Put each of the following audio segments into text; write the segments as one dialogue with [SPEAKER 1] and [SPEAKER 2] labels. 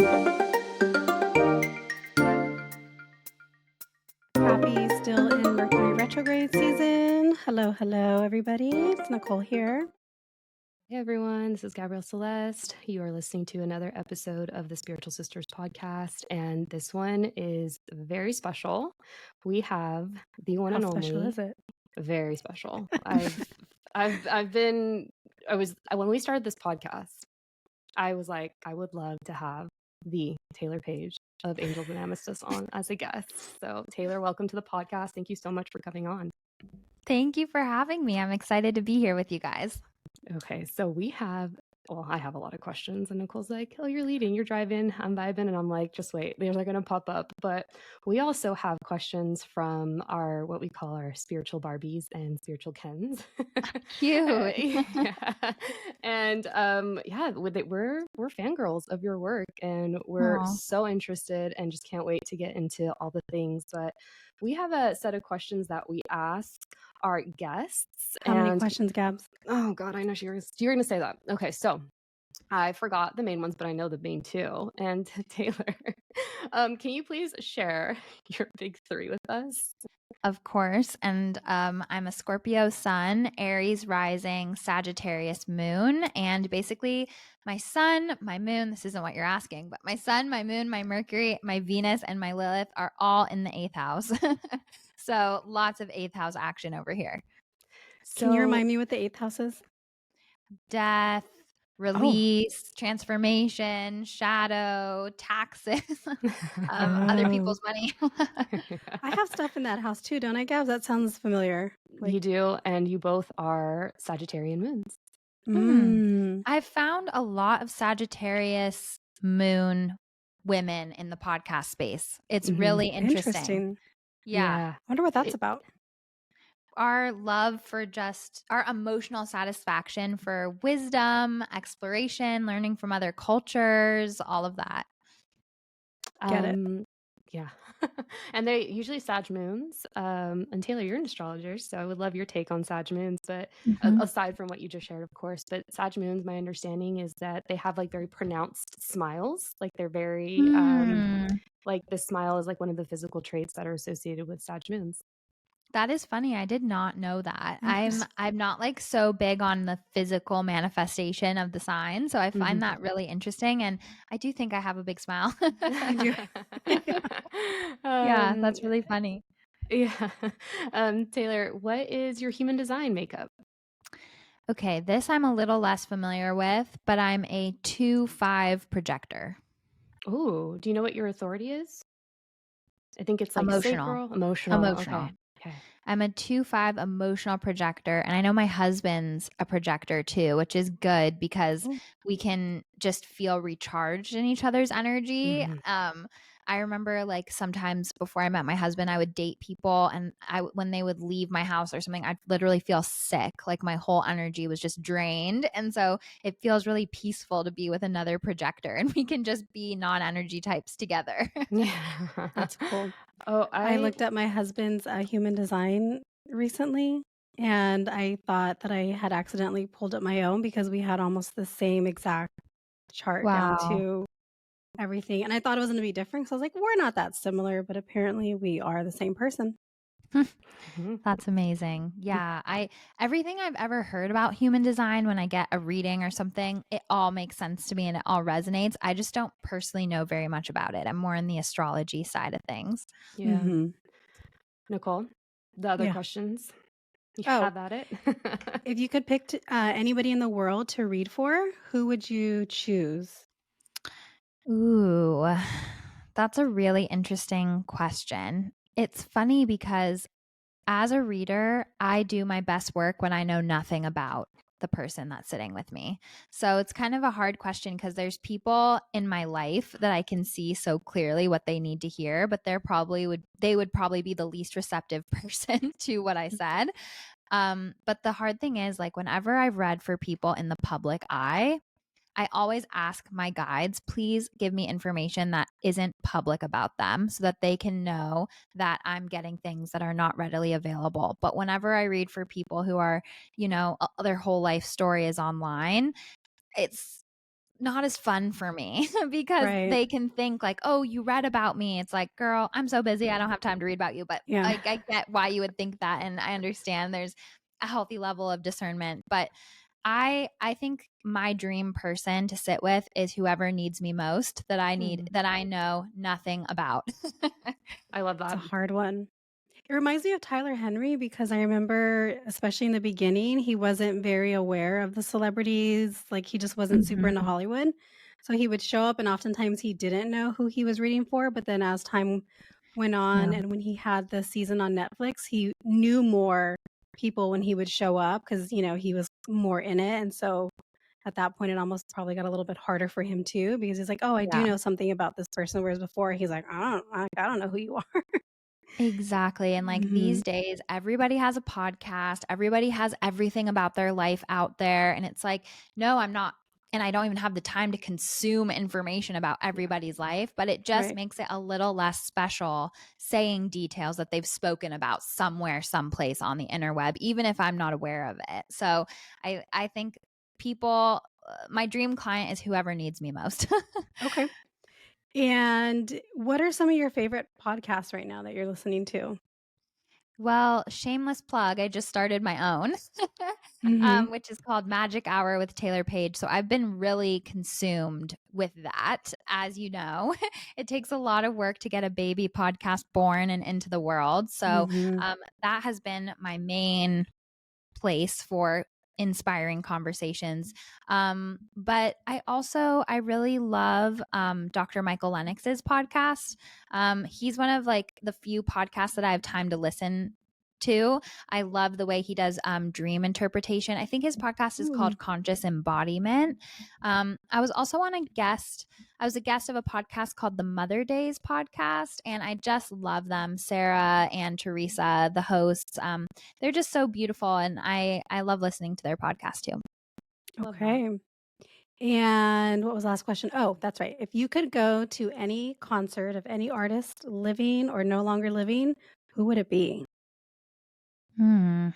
[SPEAKER 1] Happy still in Mercury retrograde season. Hello, everybody. It's Nicole here.
[SPEAKER 2] Hey everyone, this is Gabrielle Celeste. You are listening to another episode of the Spiritual Sisters podcast, and this one is very special. We have the one
[SPEAKER 1] How
[SPEAKER 2] and
[SPEAKER 1] special
[SPEAKER 2] only,
[SPEAKER 1] is it?
[SPEAKER 2] very special. When we started this podcast, I was like, I would love to have the Taylor Paige of Angels and Amethyst on as a guest. So Taylor, welcome to the podcast. Thank you so much for coming on.
[SPEAKER 3] Thank you for having me. I'm excited to be here with you guys.
[SPEAKER 2] Okay, so I have a lot of questions, and Nicole's like, oh, you're leading, you're driving, I'm vibing, and I'm like, just wait, they're going to pop up. But we also have questions from what we call our spiritual Barbies and spiritual Kens.
[SPEAKER 3] Cute.
[SPEAKER 2] Yeah. And we're fangirls of your work, and we're
[SPEAKER 3] Aw.
[SPEAKER 2] so interested and just can't wait to get into all the things. But we have a set of questions that we ask our guests.
[SPEAKER 1] How many questions, Gabs?
[SPEAKER 2] Oh God, I know you're going to say that. Okay, so I forgot the main ones, but I know the main two. And Taylor, can you please share your big three with us?
[SPEAKER 3] Of course. And I'm a Scorpio sun, Aries rising, Sagittarius moon. And basically, my sun, my moon, this isn't what you're asking, but my sun, my moon, my Mercury, my Venus, and my Lilith are all in the eighth house. So lots of eighth house action over here.
[SPEAKER 1] Can you remind me what the eighth house is?
[SPEAKER 3] Death, release, transformation, shadow, taxes, other people's money.
[SPEAKER 1] I have stuff in that house too, don't I, Gabs? That sounds familiar.
[SPEAKER 2] You do, and you both are Sagittarian moons.
[SPEAKER 3] I've found a lot of Sagittarius moon women in the podcast space. It's really interesting.
[SPEAKER 1] Yeah. I wonder what that's about.
[SPEAKER 3] Our love for just our emotional satisfaction for wisdom, exploration, learning from other cultures, all of that.
[SPEAKER 1] Get it.
[SPEAKER 2] Yeah. And they usually Sag moons. And Taylor, you're an astrologer, so I would love your take on Sag moons. But aside from what you just shared, of course, but Sag moons, my understanding is that they have like very pronounced smiles. Like they're very, like the smile is like one of the physical traits that are associated with Sag moons.
[SPEAKER 3] That is funny. I did not know that. I'm not like so big on the physical manifestation of the sign, so I find that really interesting, and I do think I have a big smile. Yeah, that's really funny.
[SPEAKER 2] Yeah. Taylor, what is your human design makeup?
[SPEAKER 3] Okay, this I'm a little less familiar with, but I'm a 2-5 projector.
[SPEAKER 2] Oh, do you know what your authority is? I think it's like
[SPEAKER 3] Emotional.
[SPEAKER 2] Emotional. Okay.
[SPEAKER 3] I'm a 2-5 emotional projector, and I know my husband's a projector too, which is good because we can just feel recharged in each other's energy. I remember like sometimes before I met my husband, I would date people, and when they would leave my house or something, I'd literally feel sick. Like my whole energy was just drained. And so it feels really peaceful to be with another projector, and we can just be non-energy types together.
[SPEAKER 1] Yeah, that's cool. Oh, I looked at my husband's human design recently, and I thought that I had accidentally pulled up my own because we had almost the same exact chart down to everything. And I thought it was going to be different. So I was like, we're not that similar, but apparently we are the same person.
[SPEAKER 3] That's amazing. Yeah. Everything I've ever heard about human design, when I get a reading or something, it all makes sense to me and it all resonates. I just don't personally know very much about it. I'm more in the astrology side of things.
[SPEAKER 2] Yeah. Nicole, the other questions? You have at it.
[SPEAKER 1] If you could pick anybody in the world to read for, who would you choose?
[SPEAKER 3] Ooh, that's a really interesting question. It's funny because as a reader, I do my best work when I know nothing about the person that's sitting with me. So it's kind of a hard question because there's people in my life that I can see so clearly what they need to hear, but they would probably be the least receptive person to what I said. But the hard thing is, like, whenever I've read for people in the public eye, I always ask my guides, please give me information that isn't public about them so that they can know that I'm getting things that are not readily available. But whenever I read for people who are, their whole life story is online, it's not as fun for me because
[SPEAKER 1] Right.
[SPEAKER 3] they can think like, oh, you read about me. It's like, girl, I'm so busy. I don't have time to read about you. But
[SPEAKER 1] Yeah.
[SPEAKER 3] like, I get why you would think that. And I understand there's a healthy level of discernment. But I think my dream person to sit with is whoever needs me most that I need, that I know nothing about.
[SPEAKER 2] I love
[SPEAKER 1] It's a
[SPEAKER 2] that.
[SPEAKER 1] hard one. It reminds me of Tyler Henry because I remember, especially in the beginning, he wasn't very aware of the celebrities. Like he just wasn't super into
[SPEAKER 3] Mhm.
[SPEAKER 1] Hollywood. So he would show up and oftentimes he didn't know who he was reading for. But then as time went on
[SPEAKER 3] Yeah.
[SPEAKER 1] and when he had the season on Netflix, he knew more people when he would show up because, he was more in it. And so at that point, it almost probably got a little bit harder for him too because he's like, oh, I do
[SPEAKER 3] Yeah.
[SPEAKER 1] know something about this person. Whereas before he's like, I don't know who you are.
[SPEAKER 3] Exactly. And like
[SPEAKER 1] Mhm.
[SPEAKER 3] these days, everybody has a podcast, everybody has everything about their life out there. And it's like, no, I'm not. And I don't even have the time to consume information about everybody's life, but it just
[SPEAKER 1] Right.
[SPEAKER 3] makes it a little less special saying details that they've spoken about somewhere, someplace on the interweb, even if I'm not aware of it. So I think people, my dream client is whoever needs me most.
[SPEAKER 1] Okay. And what are some of your favorite podcasts right now that you're listening to?
[SPEAKER 3] Well, shameless plug, I just started my own,
[SPEAKER 1] Mhm.
[SPEAKER 3] which is called Magic Hour with Taylor Paige. So I've been really consumed with that. As you know, it takes a lot of work to get a baby podcast born and into the world. So
[SPEAKER 1] Mhm.
[SPEAKER 3] that has been my main place for inspiring conversations. But I really love Dr. Michael Lennox's podcast. He's one of like the few podcasts that I have time to listen to. I love the way he does dream interpretation. I think his podcast is
[SPEAKER 1] Ooh.
[SPEAKER 3] called Conscious Embodiment. I was also on a guest. I was a guest of a podcast called the Mother Days podcast, and I just love them. Sarah and Teresa, the hosts. They're just so beautiful, and I love listening to their podcast too.
[SPEAKER 2] Love that.
[SPEAKER 1] Okay. And what was the last question? Oh, that's right. If you could go to any concert of any artist, living or no longer living, who would it be?
[SPEAKER 3] Hmm.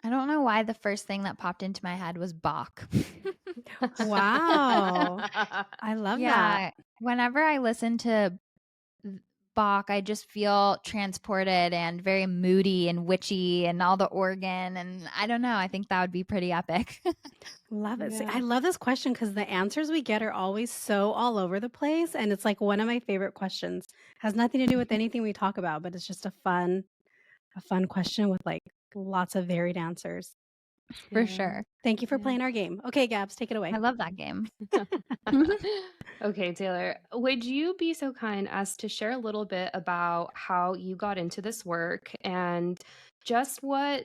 [SPEAKER 3] I don't know why the first thing that popped into my head was Bach.
[SPEAKER 1] Wow. I love that.
[SPEAKER 3] Yeah, whenever I listen to Bach, I just feel transported and very moody and witchy and all the organ. And I don't know. I think that would be pretty epic.
[SPEAKER 1] Love it. See,
[SPEAKER 2] Yeah.
[SPEAKER 1] I love this question because the answers we get are always so all over the place. And it's like one of my favorite questions. Has nothing to do with anything we talk about, but it's just a fun question with like lots of varied answers.
[SPEAKER 3] For
[SPEAKER 2] Yeah.
[SPEAKER 3] sure.
[SPEAKER 1] Thank you for
[SPEAKER 2] Yeah.
[SPEAKER 1] playing our game. Okay, Gabs, take it away.
[SPEAKER 3] I love that game.
[SPEAKER 2] Okay, Taylor, would you be so kind as to share a little bit about how you got into this work and just what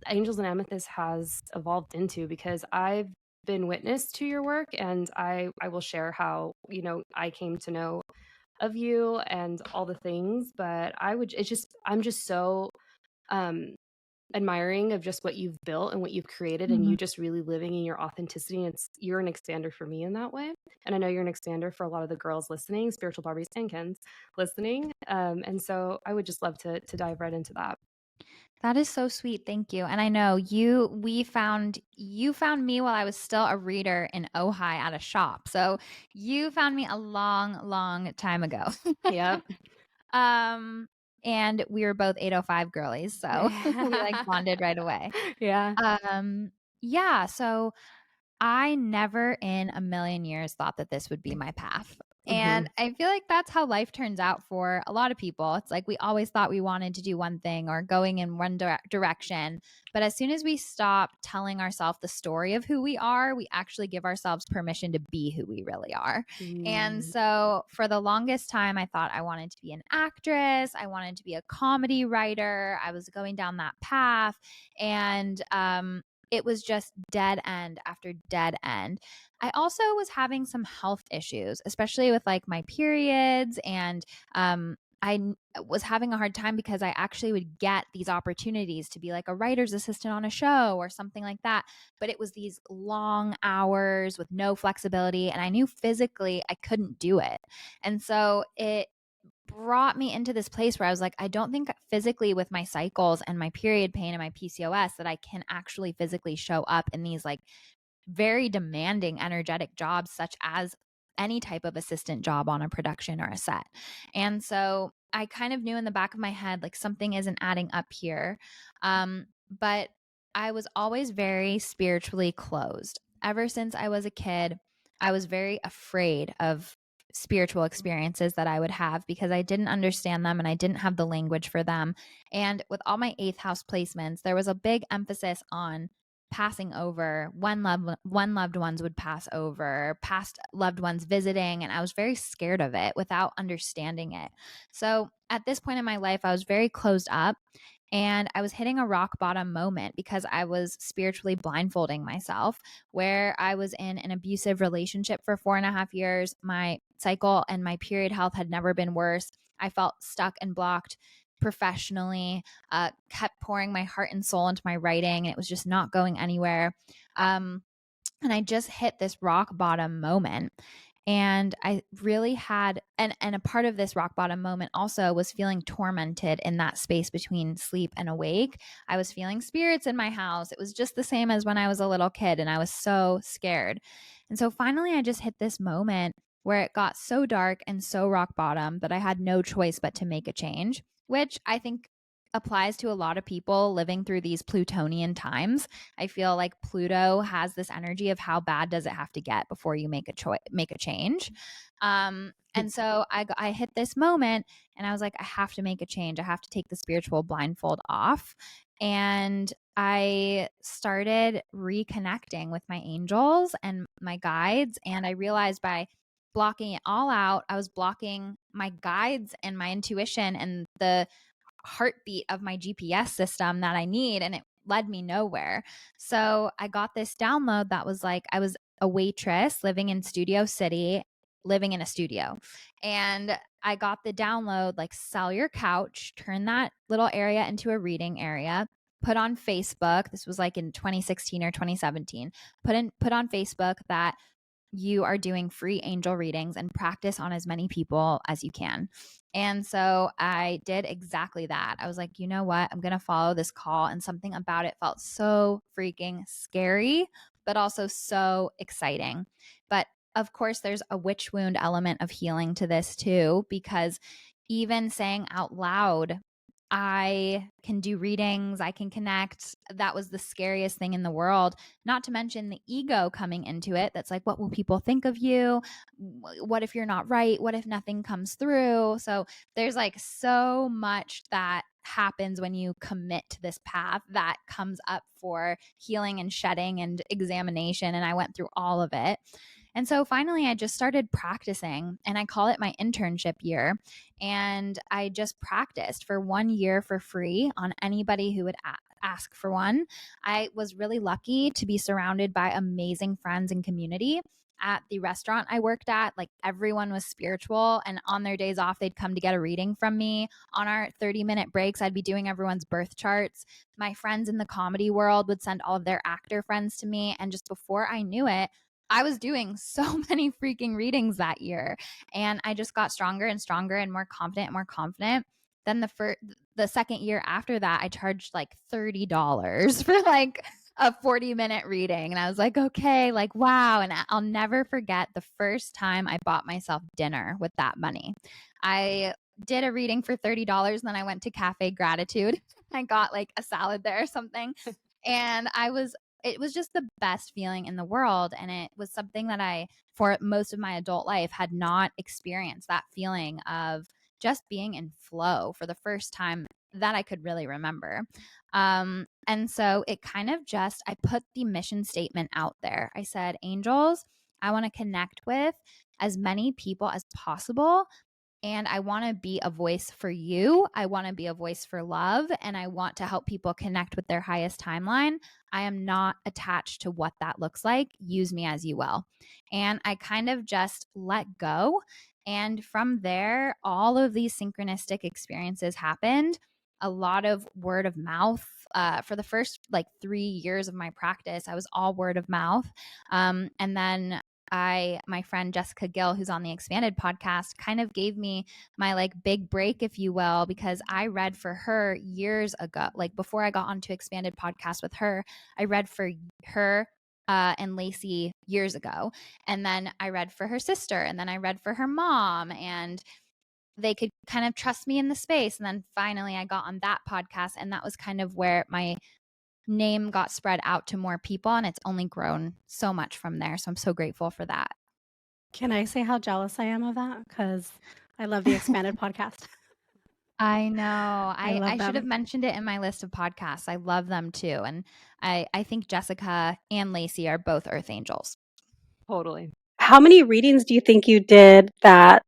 [SPEAKER 2] Angels and Amethyst has evolved into? Because I've been witness to your work and I will share how, I came to know of you and all the things, but I'm just so um admiring of just what you've built and what you've created and you
[SPEAKER 3] Mhm.
[SPEAKER 2] just really living in your authenticity. And you're an expander for me in that way. And I know you're an expander for a lot of the girls listening, spiritual Barbies and Kens listening. And so I would just love to dive right into that.
[SPEAKER 3] That is so sweet. Thank you. And I know you found me while I was still a reader in Ojai at a shop. So you found me a long, long time ago.
[SPEAKER 2] Yep.
[SPEAKER 3] um and we were both 805 girlies, so we like bonded right away.
[SPEAKER 2] Yeah.
[SPEAKER 3] Yeah, so I never in a million years thought that this would be my path.
[SPEAKER 2] Hmm.
[SPEAKER 3] And I feel like that's how life turns out for a lot of people. It's like we always thought we wanted to do one thing or going in one direction. But as soon as we stop telling ourselves the story of who we are, we actually give ourselves permission to be who we really are. And
[SPEAKER 2] Mm.
[SPEAKER 3] so for the longest time, I thought I wanted to be an actress. I wanted to be a comedy writer. I was going down that path. And it was just dead end after dead end. I also was having some health issues, especially with like my periods. And was having a hard time because I actually would get these opportunities to be like a writer's assistant on a show or something like that. But it was these long hours with no flexibility. And I knew physically I couldn't do it. And so it brought me into this place where I was like, I don't think physically with my cycles and my period pain and my PCOS that I can actually physically show up in these like very demanding, energetic jobs, such as any type of assistant job on a production or a set. And so I kind of knew in the back of my head, like something isn't adding up here. But I was always very spiritually closed. Ever since I was a kid, I was very afraid of spiritual experiences that I would have because I didn't understand them and I didn't have the language for them. And with all my eighth house placements, there was a big emphasis on passing over when loved ones would pass over, past loved ones visiting, and I was very scared of it without understanding it. So at this point in my life, I was very closed up. And I was hitting a rock bottom moment because I was spiritually blindfolding myself, where I was in an abusive relationship for 4.5 years. My cycle and my period health had never been worse. I felt stuck and blocked professionally, kept pouring my heart and soul into my writing, and it was just not going anywhere. And I just hit this rock bottom moment. And I really had, and a part of this rock bottom moment also was feeling tormented in that space between sleep and awake. I was feeling spirits in my house. It was just the same as when I was a little kid, and I was so scared. And so finally, I just hit this moment where it got so dark and so rock bottom that I had no choice but to make a change, which I think applies to a lot of people living through these Plutonian times. I feel like Pluto has this energy of how bad does it have to get before you make a change. And so I hit this moment and I was like, I have to make a change. I have to take the spiritual blindfold off. And I started reconnecting with my angels and my guides. And I realized by blocking it all out, I was blocking my guides and my intuition and the heartbeat of my GPS system that I need, and it led me nowhere. So I got this download that was like, I was a waitress living in Studio City, living in a studio. And I got the download like, sell your couch, turn that little area into a reading area, put on Facebook. This was like in 2016 or 2017. Put on Facebook that you are doing free angel readings and practice on as many people as you can. And so I did exactly that. I was like, you know what? I'm going to follow this call. And something about it felt so freaking scary, but also so exciting. But of course, there's a witch wound element of healing to this too, because even saying out loud, I can do readings, I can connect. That was the scariest thing in the world, not to mention the ego coming into it. That's like, what will people think of you? What if you're not right? What if nothing comes through? So there's like so much that happens when you commit to this path that comes up for healing and shedding and examination. And I went through all of it. And so finally, I just started practicing, and I call it my internship year. And I just practiced for 1 year for free on anybody who would ask for one. I was really lucky to be surrounded by amazing friends and community. At the restaurant I worked at, like, everyone was spiritual, and on their days off, they'd come to get a reading from me. On our 30-minute breaks, I'd be doing everyone's birth charts. My friends in the comedy world would send all of their actor friends to me. And just before I knew it, I was doing so many freaking readings that year. And I just got stronger and stronger and more confident and more confident. Then the second year after that, I charged like $30 for like a 40-minute reading. And I was like, okay, like, wow. And I'll never forget the first time I bought myself dinner with that money. I did a reading for $30, and then I went to Cafe Gratitude. I got like a salad there or something. And it was just the best feeling in the world. And it was something that I, for most of my adult life, had not experienced, that feeling of just being in flow for the first time that I could really remember. And so it kind of just, I put the mission statement out there. I said, angels, I want to connect with as many people as possible. And I want to be a voice for you. I want to be a voice for love. And I want to help people connect with their highest timeline. I am not attached to what that looks like. Use me as you will. And I kind of just let go. And from there, all of these synchronistic experiences happened. A lot of word of mouth. For the first like 3 years of my practice, I was all word of mouth. And then my friend Jessica Gill, who's on the Expanded podcast, kind of gave me my like big break, if you will, because I read for her years ago. Like, before I got onto Expanded podcast with her, I read for her and Lacey years ago. And then I read for her sister, and then I read for her mom, and they could kind of trust me in the space. And then finally I got on that podcast, and that was kind of where my name got spread out to more people, and it's only grown so much from there. So I'm so grateful for that.
[SPEAKER 1] Can I say how jealous I am of that? Because I love the expanded podcast.
[SPEAKER 3] I know.
[SPEAKER 1] I love
[SPEAKER 3] should have
[SPEAKER 1] them.
[SPEAKER 3] mentioned it in my list of podcasts. I love them too. And I think Jessica and Lacey are both Earth Angels.
[SPEAKER 2] Totally.
[SPEAKER 1] How many readings do you think you did that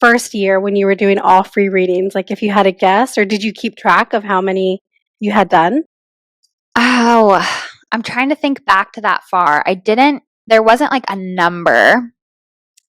[SPEAKER 1] first year when you were doing all free readings? Like if you had a guess, or did you keep track of how many you had done?
[SPEAKER 3] Oh, I'm trying to think back to that far. There wasn't like a number,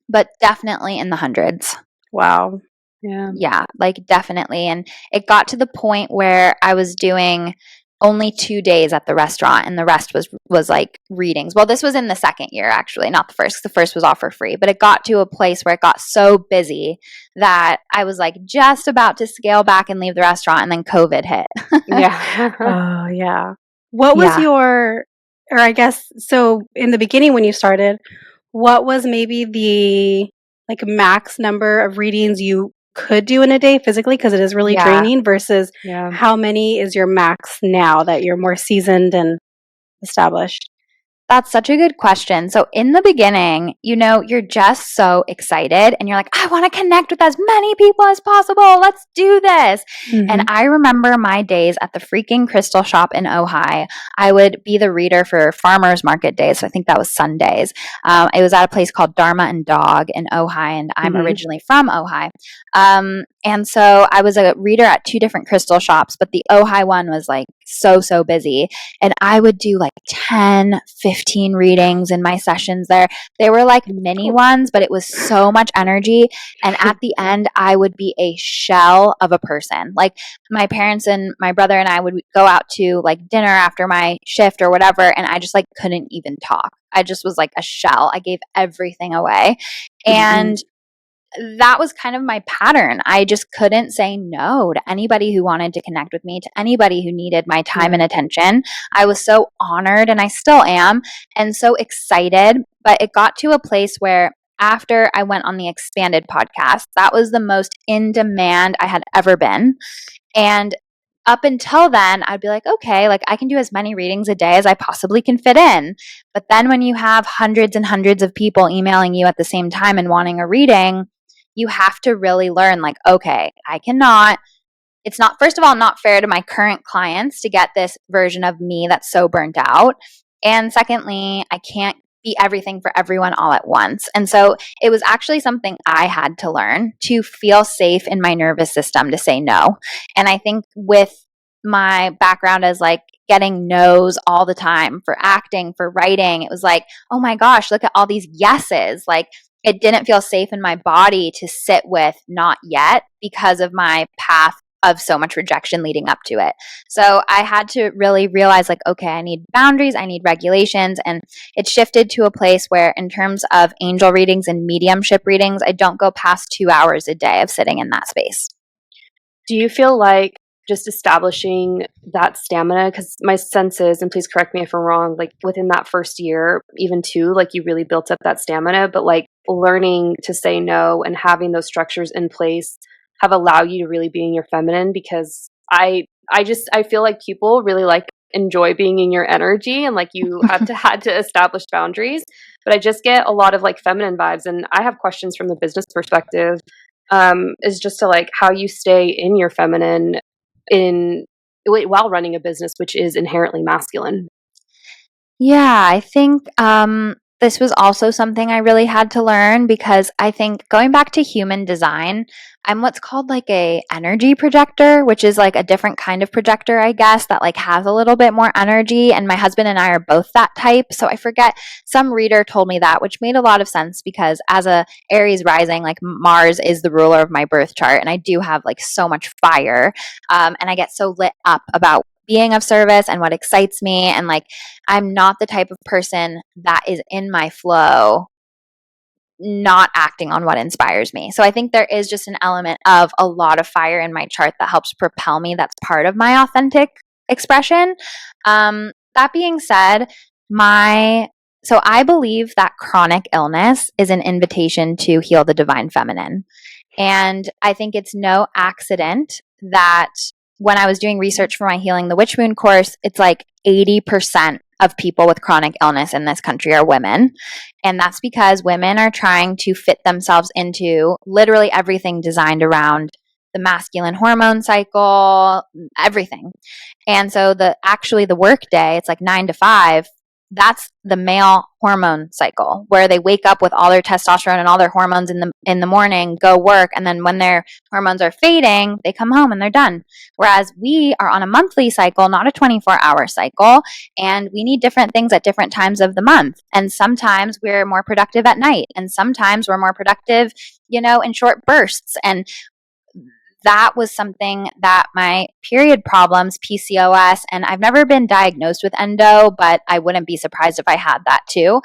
[SPEAKER 3] but definitely in the hundreds.
[SPEAKER 1] Wow.
[SPEAKER 3] Yeah, like definitely. And it got to the point where I was doing only 2 days at the restaurant, and the rest was like readings. Well, this was in the second year, actually, not the first. The first was all for free, but it got to a place where it got so busy that I was like just about to scale back and leave the restaurant, and then COVID hit.
[SPEAKER 2] Yeah.
[SPEAKER 1] Oh, yeah. What was or I guess, so in the beginning when you started, what was maybe the like max number of readings you could do in a day physically, because it is really draining, versus how many is your max now that you're more seasoned and established?
[SPEAKER 3] That's such a good question. So in the beginning, you're just so excited and you're like, I want to connect with as many people as possible. Let's do this.
[SPEAKER 1] Mm-hmm.
[SPEAKER 3] And I remember my days at the freaking crystal shop in Ojai. I would be the reader for farmers market days. So I think that was Sundays. It was at a place called Dharma and Dog in Ojai, and I'm originally from Ojai. And so I was a reader at 2 different crystal shops, but the Ojai one was like so busy. And I would do like 10, 15 readings in my sessions there. They were like mini ones, but it was so much energy. And at the end, I would be a shell of a person. Like my parents and my brother and I would go out to like dinner after my shift or whatever, and I just like couldn't even talk. I just was like a shell. I gave everything away. And that was kind of my pattern. I just couldn't say no to anybody who wanted to connect with me, to anybody who needed my time and attention. I was so honored, and I still am, and so excited. But it got to a place where after I went on the expanded podcast, that was the most in demand I had ever been. And up until then, I'd be like, okay, like I can do as many readings a day as I possibly can fit in. But then when you have hundreds and hundreds of people emailing you at the same time and wanting a reading, you have to really learn, like, okay, it's not, first of all, not fair to my current clients to get this version of me that's so burnt out. And secondly, I can't be everything for everyone all at once. And so it was actually something I had to learn to feel safe in my nervous system to say no. And I think with my background as like getting no's all the time for acting, for writing, it was like, oh my gosh, look at all these yeses. Like, it didn't feel safe in my body to sit with not yet because of my path of so much rejection leading up to it. So I had to really realize, like, okay, I need boundaries, I need regulations. And it shifted to a place where in terms of angel readings and mediumship readings, I don't go past 2 hours a day of sitting in that space.
[SPEAKER 2] Do you feel like just establishing that stamina, because my sense is, and please correct me if I'm wrong, like within that first year, even 2, like you really built up that stamina, but like learning to say no and having those structures in place have allowed you to really be in your feminine? Because I feel like people really like enjoy being in your energy, and like you had to establish boundaries. But I just get a lot of like feminine vibes, and I have questions from the business perspective, is just to like how you stay in your feminine while running a business which is inherently masculine.
[SPEAKER 3] Yeah, I think this was also something I really had to learn, because I think going back to human design, I'm what's called like a energy projector, which is like a different kind of projector, I guess, that like has a little bit more energy. And my husband and I are both that type. So I forget, some reader told me that, which made a lot of sense, because as a Aries rising, like Mars is the ruler of my birth chart, and I do have like so much fire, and I get so lit up about being of service and what excites me. And like, I'm not the type of person that is in my flow not acting on what inspires me. So I think there is just an element of a lot of fire in my chart that helps propel me. That's part of my authentic expression. That being said, So I believe that chronic illness is an invitation to heal the divine feminine. And I think it's no accident that when I was doing research for my Healing the Witch Moon course, it's like 80% of people with chronic illness in this country are women. And that's because women are trying to fit themselves into literally everything designed around the masculine hormone cycle, everything. And so the work day, it's like 9 to 5. That's the male hormone cycle where they wake up with all their testosterone and all their hormones in the morning, go work, and then when their hormones are fading, they come home and they're done. Whereas we are on a monthly cycle, not a 24-hour cycle, and we need different things at different times of the month. And sometimes we're more productive at night, and sometimes we're more productive, in short bursts. And that was something that my period problems, PCOS, and I've never been diagnosed with endo, but I wouldn't be surprised if I had that too.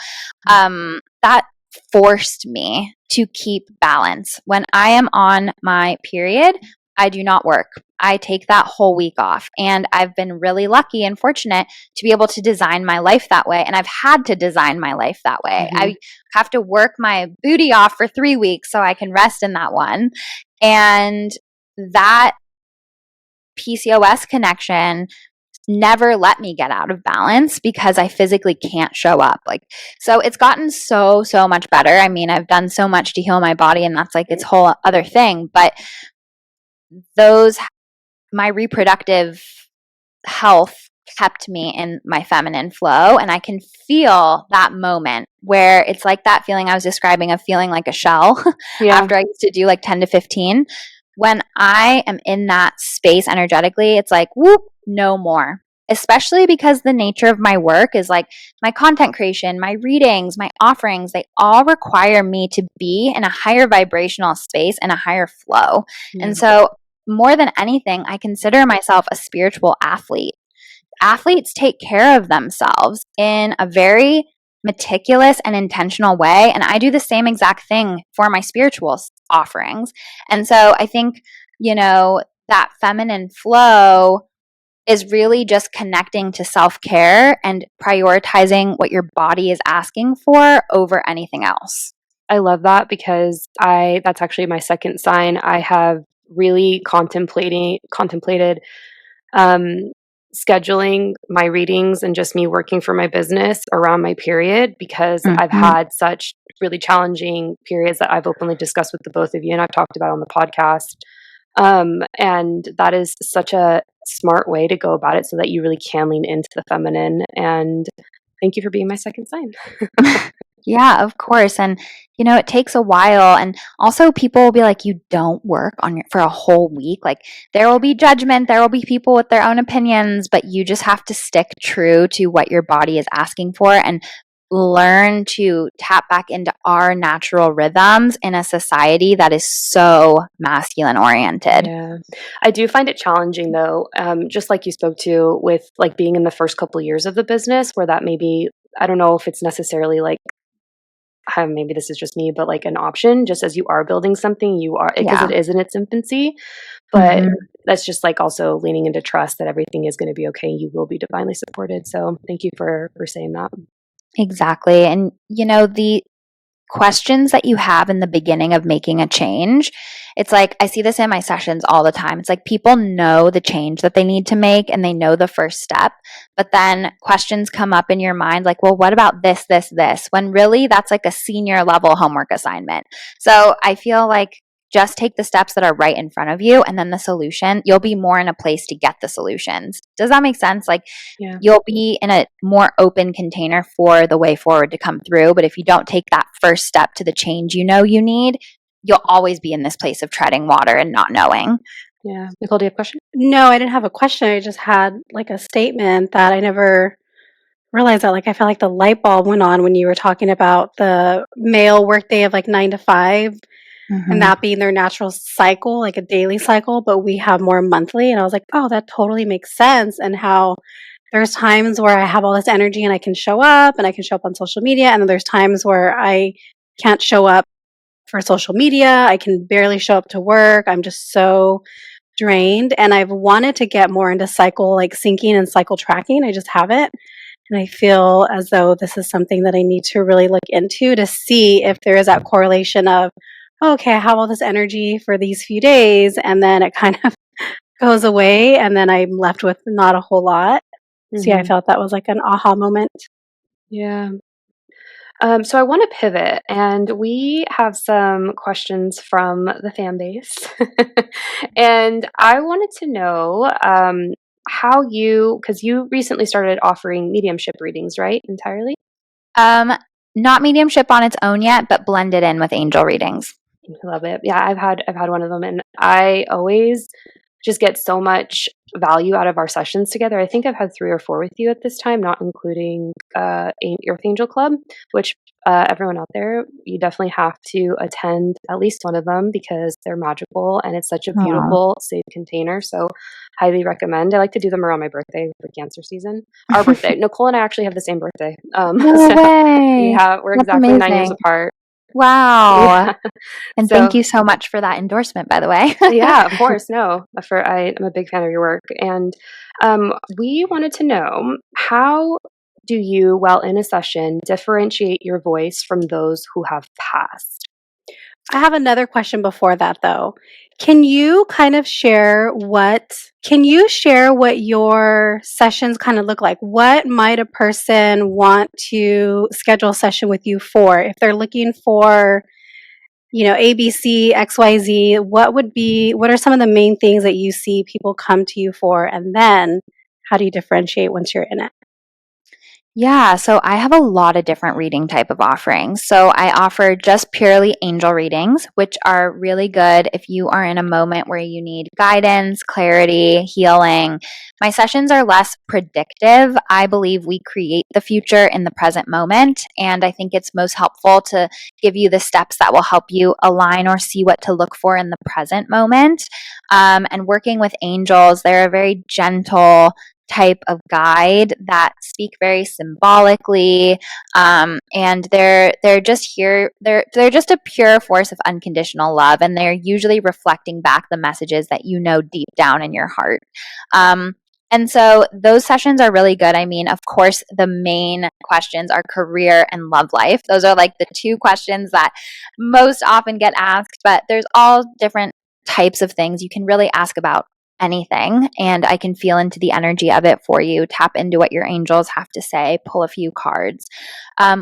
[SPEAKER 3] That forced me to keep balance. When I am on my period, I do not work. I take that whole week off. And I've been really lucky and fortunate to be able to design my life that way. And I've had to design my life that way. Mm-hmm. I have to work my booty off for 3 weeks so I can rest in that one. And that PCOS connection never let me get out of balance because I physically can't show up. So it's gotten so much better. I mean, I've done so much to heal my body, and that's like its whole other thing. But my reproductive health kept me in my feminine flow, and I can feel that moment where it's like that feeling I was describing of feeling like a shell after I used to do like 10 to 15. When I am in that space energetically, it's like, whoop, no more. Especially because the nature of my work is like my content creation, my readings, my offerings, they all require me to be in a higher vibrational space and a higher flow. And so more than anything, I consider myself a spiritual athlete. Athletes take care of themselves in a very meticulous and intentional way. And I do the same exact thing for my spiritual offerings. And so I think, that feminine flow is really just connecting to self-care and prioritizing what your body is asking for over anything else.
[SPEAKER 2] I love that because that's actually my second sign. I have really contemplated scheduling my readings and just me working for my business around my period because I've had such really challenging periods that I've openly discussed with the both of you and I've talked about on the podcast. And that is such a smart way to go about it so that you really can lean into the feminine. And thank you for being my second sign.
[SPEAKER 3] Yeah, of course. And, it takes a while. And also people will be like, you don't work for a whole week. Like there will be judgment. There will be people with their own opinions, but you just have to stick true to what your body is asking for and learn to tap back into our natural rhythms in a society that is so masculine oriented.
[SPEAKER 2] Yeah. I do find it challenging though, just like you spoke to with like being in the first couple of years of the business where that maybe, I don't know if it's necessarily like, maybe this is just me, but like an option, just as you are building something, because it is in its infancy, but that's just like also leaning into trust that everything is going to be okay. You will be divinely supported. So thank you for saying that.
[SPEAKER 3] Exactly. And, the questions that you have in the beginning of making a change, it's like, I see this in my sessions all the time. It's like people know the change that they need to make and they know the first step, but then questions come up in your mind like, well, what about this, when really that's like a senior level homework assignment. So I feel like just take the steps that are right in front of you and then the solution, you'll be more in a place to get the solutions. Does that make sense? Like you'll be in a more open container for the way forward to come through. But if you don't take that first step to the change you need, you'll always be in this place of treading water and not knowing.
[SPEAKER 2] Yeah. Nichole, do you have a question?
[SPEAKER 1] No, I didn't have a question. I just had like a statement that I never realized that like I felt like the light bulb went on when you were talking about the male workday of like 9 to 5. And that being their natural cycle, like a daily cycle, but we have more monthly. And I was like, oh, that totally makes sense. And how there's times where I have all this energy and I can show up and I can show up on social media. And then there's times where I can't show up for social media. I can barely show up to work. I'm just so drained. And I've wanted to get more into cycle, like syncing and cycle tracking. I just haven't. And I feel as though this is something that I need to really look into to see if there is that correlation of, okay, I have all this energy for these few days, and then it kind of goes away, and then I'm left with not a whole lot. So yeah, I felt that was like an aha moment.
[SPEAKER 2] Yeah. So I want to pivot, and we have some questions from the fan base. And I wanted to know how because you recently started offering mediumship readings, right? Entirely?
[SPEAKER 3] Not mediumship on its own yet, but blended in with angel readings.
[SPEAKER 2] I love it. Yeah, I've had one of them, and I always just get so much value out of our sessions together. I think I've had 3 or 4 with you at this time, not including Earth Angel Club, which everyone out there, you definitely have to attend at least one of them because they're magical and it's such a beautiful, safe container. So, highly recommend. I like to do them around my birthday for Cancer season. Our birthday. Nichole and I actually have the same birthday.
[SPEAKER 3] No way.
[SPEAKER 2] Yeah, we're
[SPEAKER 3] That's
[SPEAKER 2] exactly
[SPEAKER 3] amazing.
[SPEAKER 2] 9 years apart.
[SPEAKER 3] Wow.
[SPEAKER 2] Yeah.
[SPEAKER 3] And thank you so much for that endorsement, by the way.
[SPEAKER 2] Yeah, of course. No, I'm a big fan of your work. And we wanted to know, how do you, while in a session, differentiate your voice from those who have passed?
[SPEAKER 1] I have another question before that though. Can you share what your sessions kind of look like? What might a person want to schedule a session with you for? If they're looking for, ABC, XYZ, what are some of the main things that you see people come to you for? And then how do you differentiate once you're in it?
[SPEAKER 3] Yeah, so I have a lot of different reading type of offerings. So I offer just purely angel readings, which are really good if you are in a moment where you need guidance, clarity, healing. My sessions are less predictive. I believe we create the future in the present moment, and I think it's most helpful to give you the steps that will help you align or see what to look for in the present moment. And working with angels, they're a very gentle type of guide that speak very symbolically, and they're just here. They're just a pure force of unconditional love, and they're usually reflecting back the messages that you know deep down in your heart. And so those sessions are really good. I mean, of course, the main questions are career and love life. Those are like the 2 questions that most often get asked, but there's all different types of things you can really ask about anything, and I can feel into the energy of it for you, tap into what your angels have to say, pull a few cards.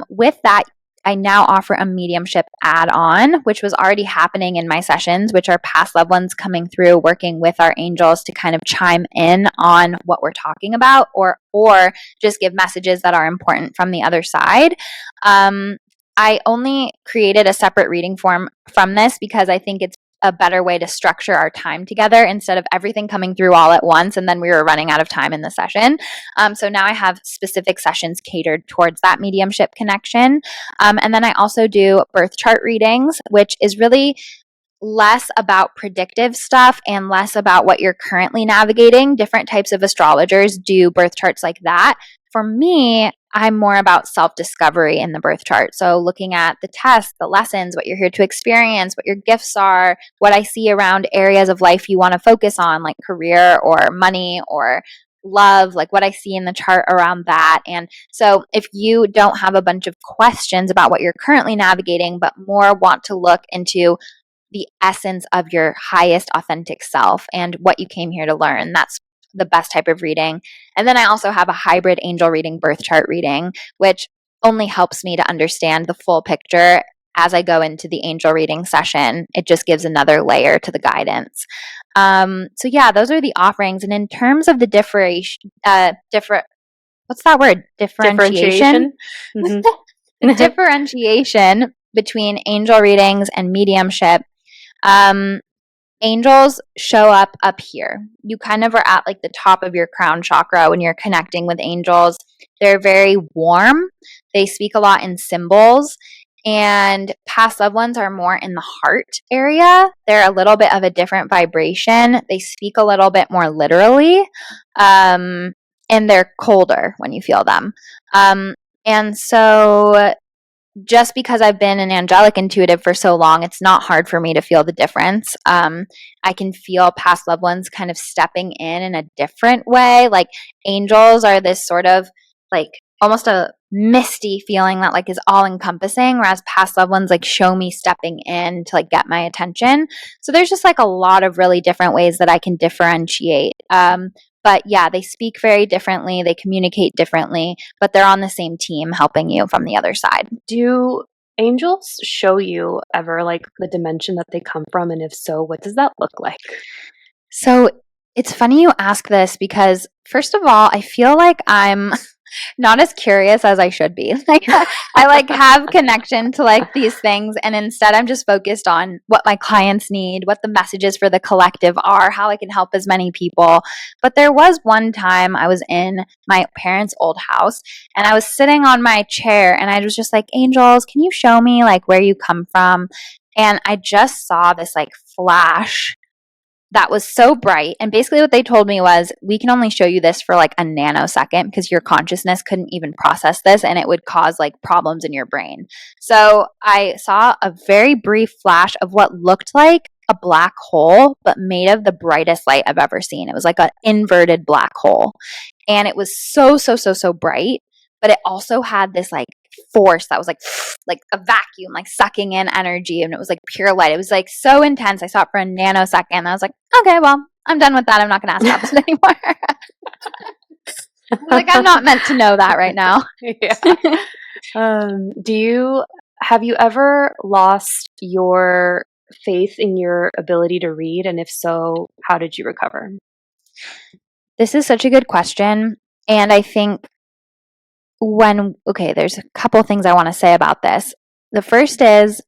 [SPEAKER 3] With that, I now offer a mediumship add-on, which was already happening in my sessions, which are past loved ones coming through, working with our angels to kind of chime in on what we're talking about, or just give messages that are important from the other side. I only created a separate reading form from this because I think it's a better way to structure our time together instead of everything coming through all at once and then we were running out of time in the session. So now I have specific sessions catered towards that mediumship connection. And then I also do birth chart readings, which is really less about predictive stuff and less about what you're currently navigating. Different types of astrologers do birth charts like that. For me, I'm more about self-discovery in the birth chart. So looking at the tests, the lessons, what you're here to experience, what your gifts are, what I see around areas of life you want to focus on, like career or money or love, like what I see in the chart around that. And so if you don't have a bunch of questions about what you're currently navigating, but more want to look into the essence of your highest authentic self and what you came here to learn, that's the best type of reading. And then I also have a hybrid angel reading birth chart reading, which only helps me to understand the full picture as I go into the angel reading session. It just gives another layer to the guidance. So yeah, those are the offerings. And in terms of the what's that word? Differentiation?
[SPEAKER 2] Mm-hmm.
[SPEAKER 3] The differentiation between angel readings and mediumship. Angels show up here. You kind of are at like the top of your crown chakra when you're connecting with angels. They're very warm. They speak a lot in symbols. And past loved ones are more in the heart area. They're a little bit of a different vibration. They speak a little bit more literally. And they're colder when you feel them. And so just because I've been an angelic intuitive for so long, it's not hard for me to feel the difference. I can feel past loved ones kind of stepping in a different way. Like angels are this sort of like almost a misty feeling that like is all encompassing, whereas past loved ones like show me stepping in to like get my attention. So there's just like a lot of really different ways that I can differentiate. But yeah, they speak very differently, they communicate differently, but they're on the same team helping you from the other side.
[SPEAKER 2] Do angels show you ever like the dimension that they come from? And if so, what does that look like?
[SPEAKER 3] So it's funny you ask this because, first of all, I feel like I'm not as curious as I should be. Like I like have connection to like these things, and instead I'm just focused on what my clients need, what the messages for the collective are, how I can help as many people. But there was one time I was in my parents' old house and I was sitting on my chair and I was just like, angels, can you show me like where you come from? And I just saw this like flash that was so bright. And basically what they told me was, we can only show you this for like a nanosecond because your consciousness couldn't even process this and it would cause like problems in your brain. So I saw a very brief flash of what looked like a black hole, but made of the brightest light I've ever seen. It was like an inverted black hole. And it was so bright, but it also had this like force that was like a vacuum, like sucking in energy, and it was like pure light. It was like so intense. I saw it for a nanosecond. I was like, okay, well, I'm done with that. I'm not going to ask about this anymore. Like, I'm not meant to know that right now.
[SPEAKER 2] Yeah. Have you ever lost your faith in your ability to read? And if so, how did you recover?
[SPEAKER 3] This is such a good question. And I think there's a couple things I want to say about this. The first is,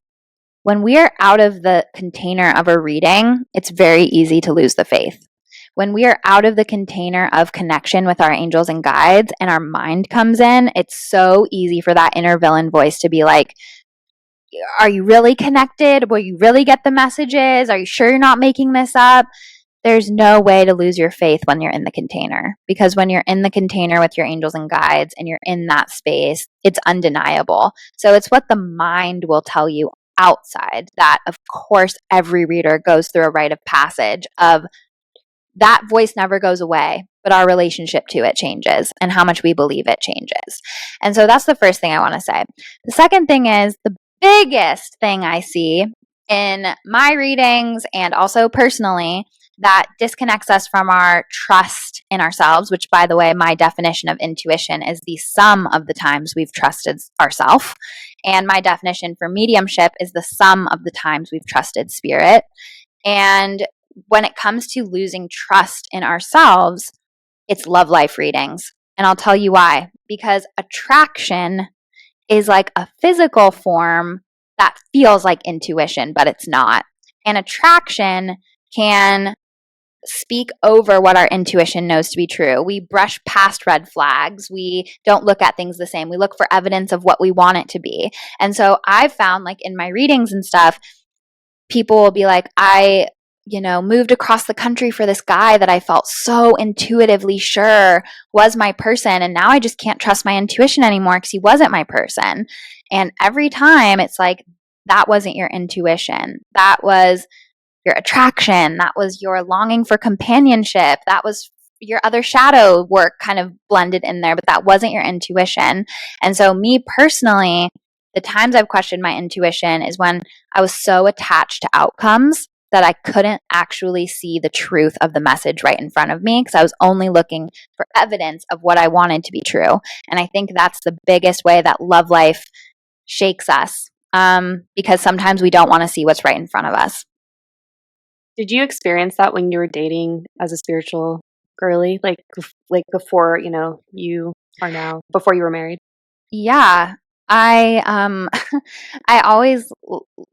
[SPEAKER 3] when we are out of the container of a reading, it's very easy to lose the faith. When we are out of the container of connection with our angels and guides and our mind comes in, it's so easy for that inner villain voice to be like, are you really connected? Will you really get the messages? Are you sure you're not making this up? There's no way to lose your faith when you're in the container, because when you're in the container with your angels and guides and you're in that space, it's undeniable. So it's what the mind will tell you outside that, of course, every reader goes through a rite of passage of that voice never goes away, but our relationship to it changes and how much we believe it changes. And so that's the first thing I want to say. The second thing is, the biggest thing I see in my readings and also personally that disconnects us from our trust in ourselves, which, by the way, my definition of intuition is the sum of the times we've trusted ourselves. And my definition for mediumship is the sum of the times we've trusted spirit. And when it comes to losing trust in ourselves, it's love life readings. And I'll tell you why. Because attraction is like a physical form that feels like intuition, but it's not. And attraction can speak over what our intuition knows to be true. We brush past red flags. We don't look at things the same. We look for evidence of what we want it to be. And so I've found, like in my readings and stuff, people will be like, I moved across the country for this guy that I felt so intuitively sure was my person. And now I just can't trust my intuition anymore because he wasn't my person. And every time it's like, that wasn't your intuition. That was your attraction. That was your longing for companionship. That was your other shadow work kind of blended in there, but that wasn't your intuition. And so me personally, the times I've questioned my intuition is when I was so attached to outcomes that I couldn't actually see the truth of the message right in front of me because I was only looking for evidence of what I wanted to be true. And I think that's the biggest way that love life shakes us, because sometimes we don't want to see what's right in front of us.
[SPEAKER 2] Did you experience that when you were dating as a spiritual girly, like before you are now, before you were married?
[SPEAKER 3] Yeah. I I always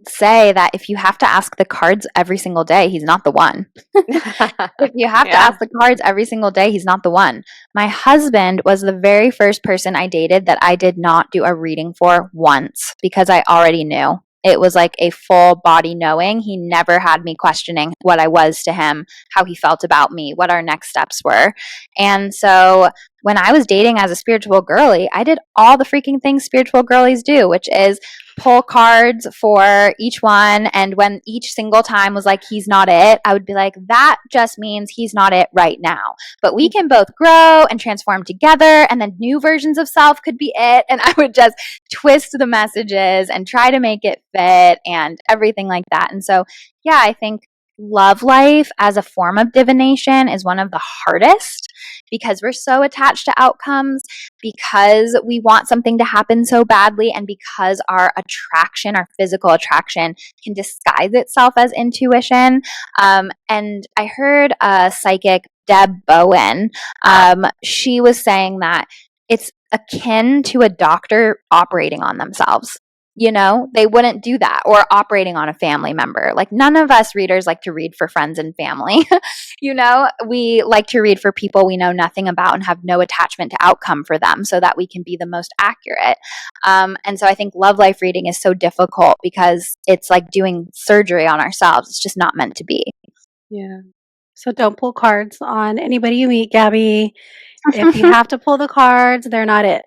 [SPEAKER 3] say that if you have to ask the cards every single day, he's not the one. If you have to ask the cards every single day, he's not the one. My husband was the very first person I dated that I did not do a reading for once because I already knew. It was like a full body knowing. He never had me questioning what I was to him, how he felt about me, what our next steps were. And so when I was dating as a spiritual girly, I did all the freaking things spiritual girlies do, which is pull cards for each one. And when each single time was like, he's not it, I would be like, that just means he's not it right now. But we can both grow and transform together. And then new versions of self could be it. And I would just twist the messages and try to make it fit and everything like that. And so, yeah, I think love life as a form of divination is one of the hardest because we're so attached to outcomes, because we want something to happen so badly, and because our attraction, our physical attraction, can disguise itself as intuition. And I heard a psychic, Deb Bowen, she was saying that it's akin to a doctor operating on themselves. You know, they wouldn't do that, or operating on a family member. Like, none of us readers like to read for friends and family. You know, we like to read for people we know nothing about and have no attachment to outcome for them so that we can be the most accurate. And so I think love life reading is so difficult because it's like doing surgery on ourselves. It's just not meant to be.
[SPEAKER 1] Yeah. So don't pull cards on anybody you meet, Gabby. If you have to pull the cards, they're not it.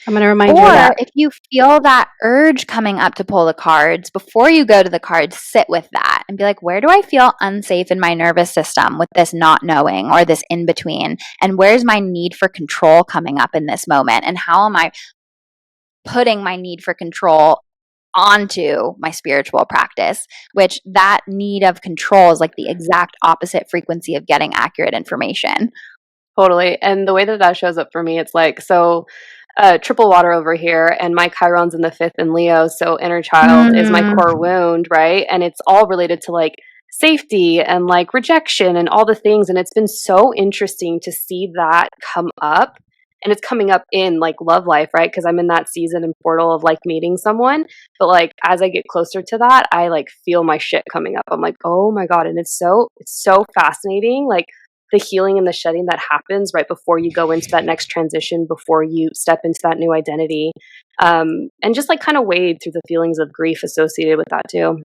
[SPEAKER 1] I'm going to remind you of that.
[SPEAKER 3] Or if you feel that urge coming up to pull the cards, before you go to the cards, sit with that and be like, where do I feel unsafe in my nervous system with this not knowing or this in between? And where's my need for control coming up in this moment? And how am I putting my need for control onto my spiritual practice, which that need of control is like the exact opposite frequency of getting accurate information.
[SPEAKER 2] Totally. And the way that that shows up for me, it's like, so triple water over here, and my Chiron's in the 5th in Leo, so inner child is my core wound, right? And it's all related to like safety and like rejection and all the things. And it's been so interesting to see that come up. And it's coming up in like love life, right? Because I'm in that season and portal of like meeting someone. But like as I get closer to that, I like feel my shit coming up. I'm like, oh my God. And it's so fascinating. Like the healing and the shedding that happens right before you go into that next transition, before you step into that new identity. And just like kind of wade through the feelings of grief associated with that too.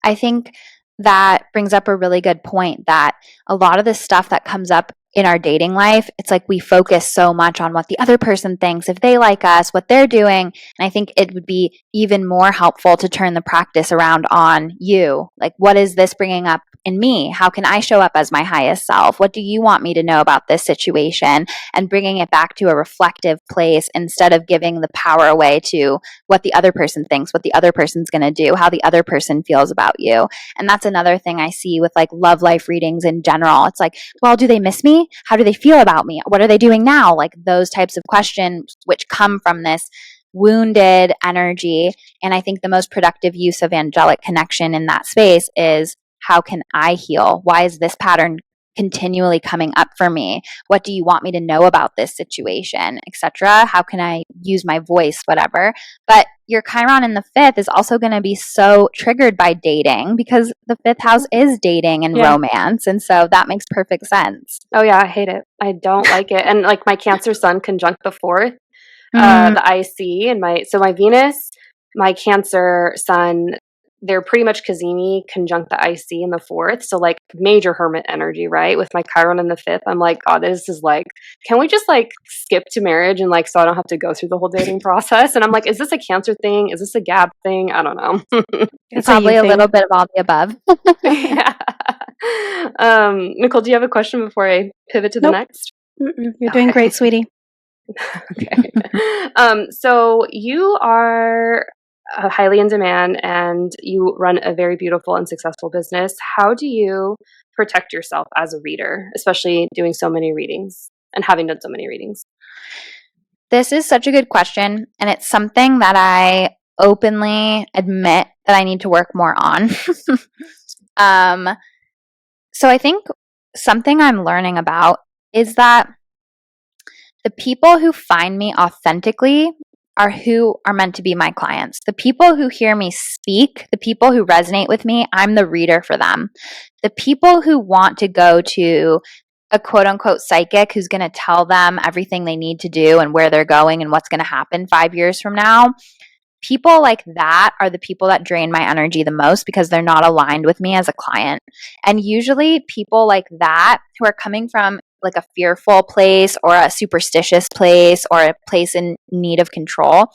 [SPEAKER 3] I think that brings up a really good point, that a lot of the stuff that comes up in our dating life, it's like we focus so much on what the other person thinks, if they like us, what they're doing. And I think it would be even more helpful to turn the practice around on you. Like, what is this bringing up in me? How can I show up as my highest self? What do you want me to know about this situation? And bringing it back to a reflective place instead of giving the power away to what the other person thinks, what the other person's going to do, how the other person feels about you. And that's another thing I see with like love life readings in general. It's like, well, do they miss me? How do they feel about me? What are they doing now? Like those types of questions which come from this wounded energy. And I think the most productive use of angelic connection in that space is, how can I heal? Why is this pattern continually coming up for me? What do you want me to know about this situation, etc.? How can I use my voice, whatever? But your Chiron in the 5th is also going to be so triggered by dating, because the 5th house is dating and romance. And so that makes perfect sense.
[SPEAKER 2] Oh yeah, I hate it. I don't like it. And like my Cancer sun conjunct the 4th, the IC, and my Venus, my Cancer sun, they're pretty much Cazimi conjunct the IC in the 4th. So like major hermit energy, right? With my Chiron in the 5th, I'm like, oh, this is like, can we just like skip to marriage and like, so I don't have to go through the whole dating process? And I'm like, is this a Cancer thing? Is this a Gab thing? I don't know.
[SPEAKER 3] It's probably a little bit of all the above.
[SPEAKER 2] Yeah. Nichole, do you have a question before I pivot to the next?
[SPEAKER 1] You're doing great, sweetie.
[SPEAKER 2] Okay. So you are highly in demand and you run a very beautiful and successful business. How do you protect yourself as a reader, especially doing so many readings and having done so many readings?
[SPEAKER 3] This is such a good question, and it's something that I openly admit that I need to work more on. So I think something I'm learning about is that the people who find me authentically are who are meant to be my clients. The people who hear me speak, the people who resonate with me, I'm the reader for them. The people who want to go to a quote unquote psychic who's going to tell them everything they need to do and where they're going and what's going to happen 5 years from now, people like that are the people that drain my energy the most, because they're not aligned with me as a client. And usually people like that, who are coming from like a fearful place or a superstitious place or a place in need of control,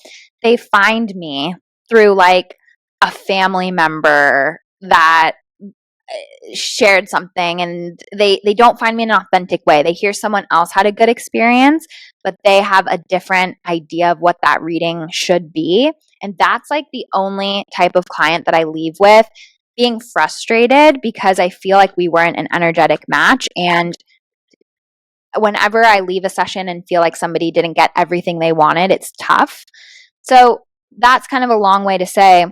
[SPEAKER 3] they find me through like a family member that shared something, and they don't find me in an authentic way. They hear someone else had a good experience, but they have a different idea of what that reading should be. And that's like the only type of client that I leave with being frustrated because I feel like we weren't an energetic match. And whenever I leave a session and feel like somebody didn't get everything they wanted, it's tough. So that's kind of a long way to say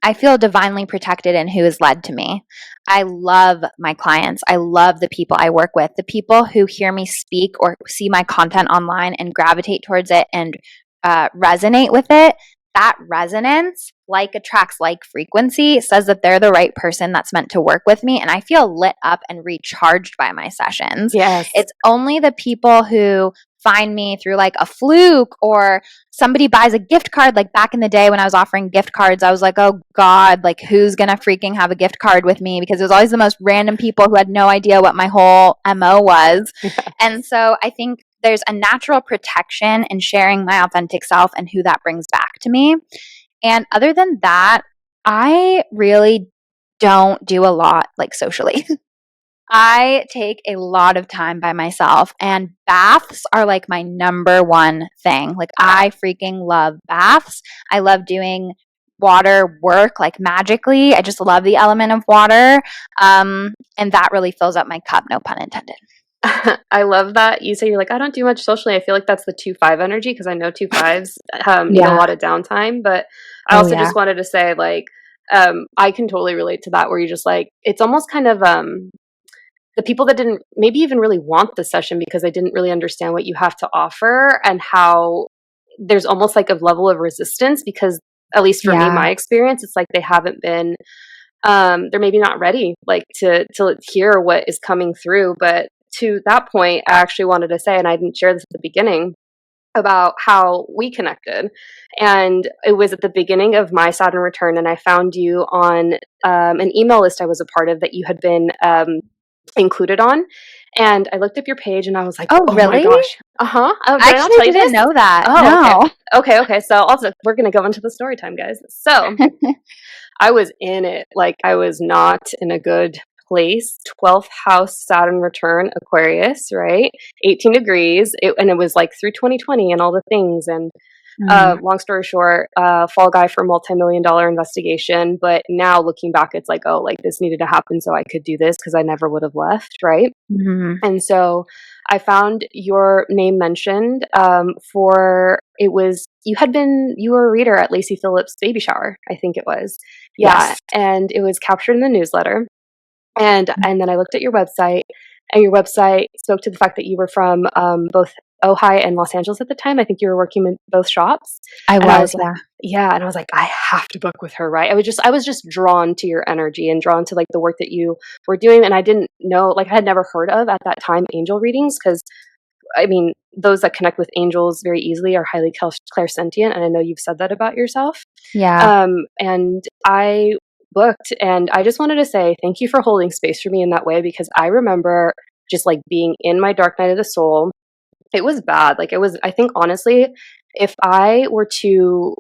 [SPEAKER 3] I feel divinely protected in who is led to me. I love my clients. I love the people I work with. The people who hear me speak or see my content online and gravitate towards it and resonate with it, that resonance, like attracts like frequency, says that they're the right person that's meant to work with me. And I feel lit up and recharged by my sessions.
[SPEAKER 2] Yes.
[SPEAKER 3] It's only the people who find me through like a fluke or somebody buys a gift card. Like back in the day when I was offering gift cards, I was like, oh God, like who's going to freaking have a gift card with me? Because it was always the most random people who had no idea what my whole MO was. And so I think there's a natural protection in sharing my authentic self and who that brings back to me. And other than that, I really don't do a lot like socially. I take a lot of time by myself, and baths are like my number one thing. Like I freaking love baths. I love doing water work like magically. I just love the element of water. And that really fills up my cup, no pun intended.
[SPEAKER 2] I love that you say you're like, I don't do much socially. I feel like that's the 2-5 energy because I know 2-5s need a lot of downtime. But I also just wanted to say, like, I can totally relate to that where you're just like, it's almost kind of the people that didn't maybe even really want the session because they didn't really understand what you have to offer and how there's almost like a level of resistance because, at least for me, my experience, it's like they haven't been they're maybe not ready like to hear what is coming through. But to that point, I actually wanted to say, and I didn't share this at the beginning, about how we connected. And it was at the beginning of my Saturn return, and I found you on an email list I was a part of that you had been included on. And I looked up your page and I was like, oh really? My gosh. Uh-huh. Oh,
[SPEAKER 3] I actually didn't know that.
[SPEAKER 2] Oh, no. Okay. So also we're going to go into the story time, guys. So I was in it. Like I was not in a good place. 12th house Saturn return, Aquarius, right? 18 degrees. And it was like through 2020 and all the things. And long story short, fall guy for $multi-million investigation. But now looking back, it's like, oh, like this needed to happen so I could do this because I never would have left, right? And so I found your name mentioned for, it was, you were a reader at Lacey Phillips' baby shower, I think it was. Yeah. Yes. And it was captured in the newsletter. And then I looked at your website, and your website spoke to the fact that you were from both Ojai and Los Angeles at the time. I think you were working in both shops.
[SPEAKER 3] I was,
[SPEAKER 2] like, yeah. And I was like, I have to book with her, right? I was just drawn to your energy and drawn to like the work that you were doing. And I didn't know, like I had never heard of at that time angel readings, because I mean, those that connect with angels very easily are highly clairsentient. And I know you've said that about yourself.
[SPEAKER 3] Yeah.
[SPEAKER 2] And I booked, and I just wanted to say thank you for holding space for me in that way, because I remember just like being in my dark night of the soul. It was bad. Like it was, I think honestly, if I were to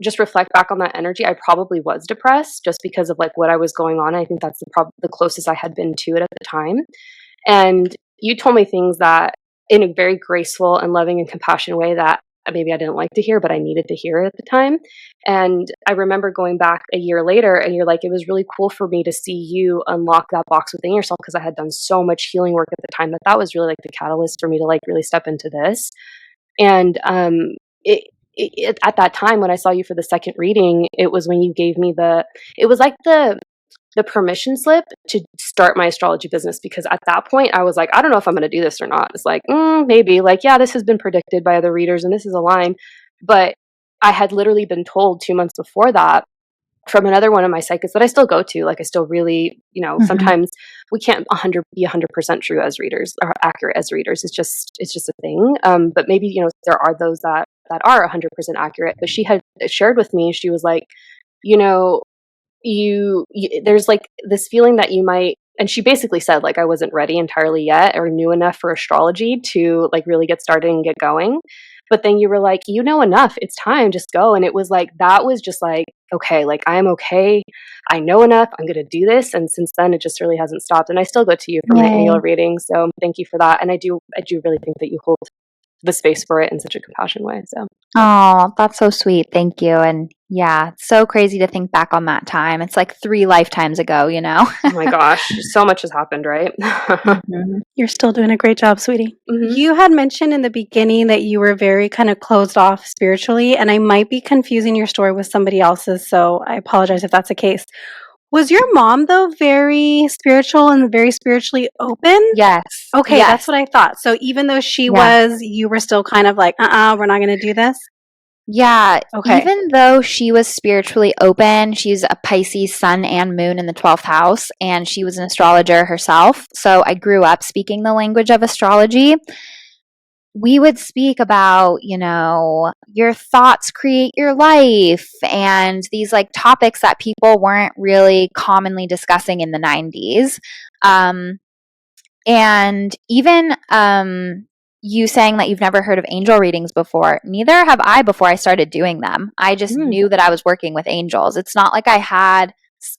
[SPEAKER 2] just reflect back on that energy, I probably was depressed just because of like what I was going on. I think that's the closest I had been to it at the time. And you told me things that in a very graceful and loving and compassionate way that maybe I didn't like to hear, but I needed to hear it at the time. And I remember going back a year later, and you're like, it was really cool for me to see you unlock that box within yourself, because I had done so much healing work at the time that was really like the catalyst for me to like really step into this. And at that time when I saw you for the second reading, it was when you gave me it was like the permission slip to start my astrology business, because at that point I was like, I don't know if I'm going to do this or not. It's like, maybe, like, yeah, this has been predicted by other readers and this is a line. But I had literally been told 2 months before that from another one of my psychics that I still go to. Like I still really, sometimes we can't be 100% true as readers or accurate as readers. It's just a thing. But maybe, there are those that are 100% accurate. But she had shared with me, she was like, there's like this feeling that you might, and she basically said like I wasn't ready entirely yet or knew enough for astrology to like really get started and get going. But then you were like, you know enough, it's time, just go. And it was like, that was just like, okay, like I'm okay. I know enough. I'm going to do this. And since then, it just really hasn't stopped. And I still go to you for my
[SPEAKER 3] Yay.
[SPEAKER 2] annual reading. So thank you for that. And I do really think that you hold the space for it in such a compassionate way. So,
[SPEAKER 3] oh, that's so sweet. Thank you. And yeah, it's so crazy to think back on that time. It's like 3 lifetimes ago, you know?
[SPEAKER 2] oh my gosh, so much has happened, right?
[SPEAKER 3] Mhm.
[SPEAKER 1] You're still doing a great job, sweetie.
[SPEAKER 2] Mhm.
[SPEAKER 1] You had mentioned in the beginning that you were very kind of closed off spiritually, and I might be confusing your story with somebody else's, so I apologize if that's the case. Was your mom, though, very spiritual and very spiritually open?
[SPEAKER 3] Yes.
[SPEAKER 1] Okay,
[SPEAKER 3] Yes.
[SPEAKER 1] that's what I thought. So even though she
[SPEAKER 3] Yeah.
[SPEAKER 1] was, you were still kind of like, we're not going to do this?
[SPEAKER 3] Yeah,
[SPEAKER 1] Okay.
[SPEAKER 3] even though she was spiritually open, she's a Pisces sun and moon in the 12th house, and she was an astrologer herself. So I grew up speaking the language of astrology. We would speak about, you know, your thoughts create your life and these like topics that people weren't really commonly discussing in the 90s. And even you saying that you've never heard of angel readings before, neither have I before I started doing them. I just knew that I was working with angels. It's not like I had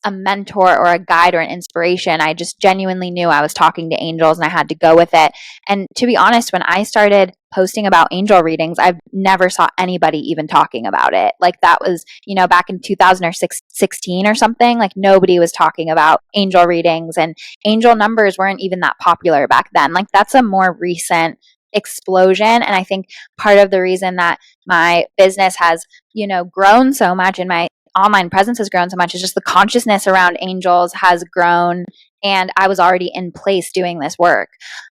[SPEAKER 3] a mentor or a guide or an inspiration. I just genuinely knew I was talking to angels and I had to go with it. And to be honest, when I started posting about angel readings, I've never saw anybody even talking about it. Like that was, you know, back in 2016 or something, like nobody was talking about angel readings, and angel numbers weren't even that popular back then. Like that's a more recent explosion. And I think part of the reason that my business has, you know, grown so much and my online presence has grown so much is just the consciousness around angels has grown, and I was already in place doing this work.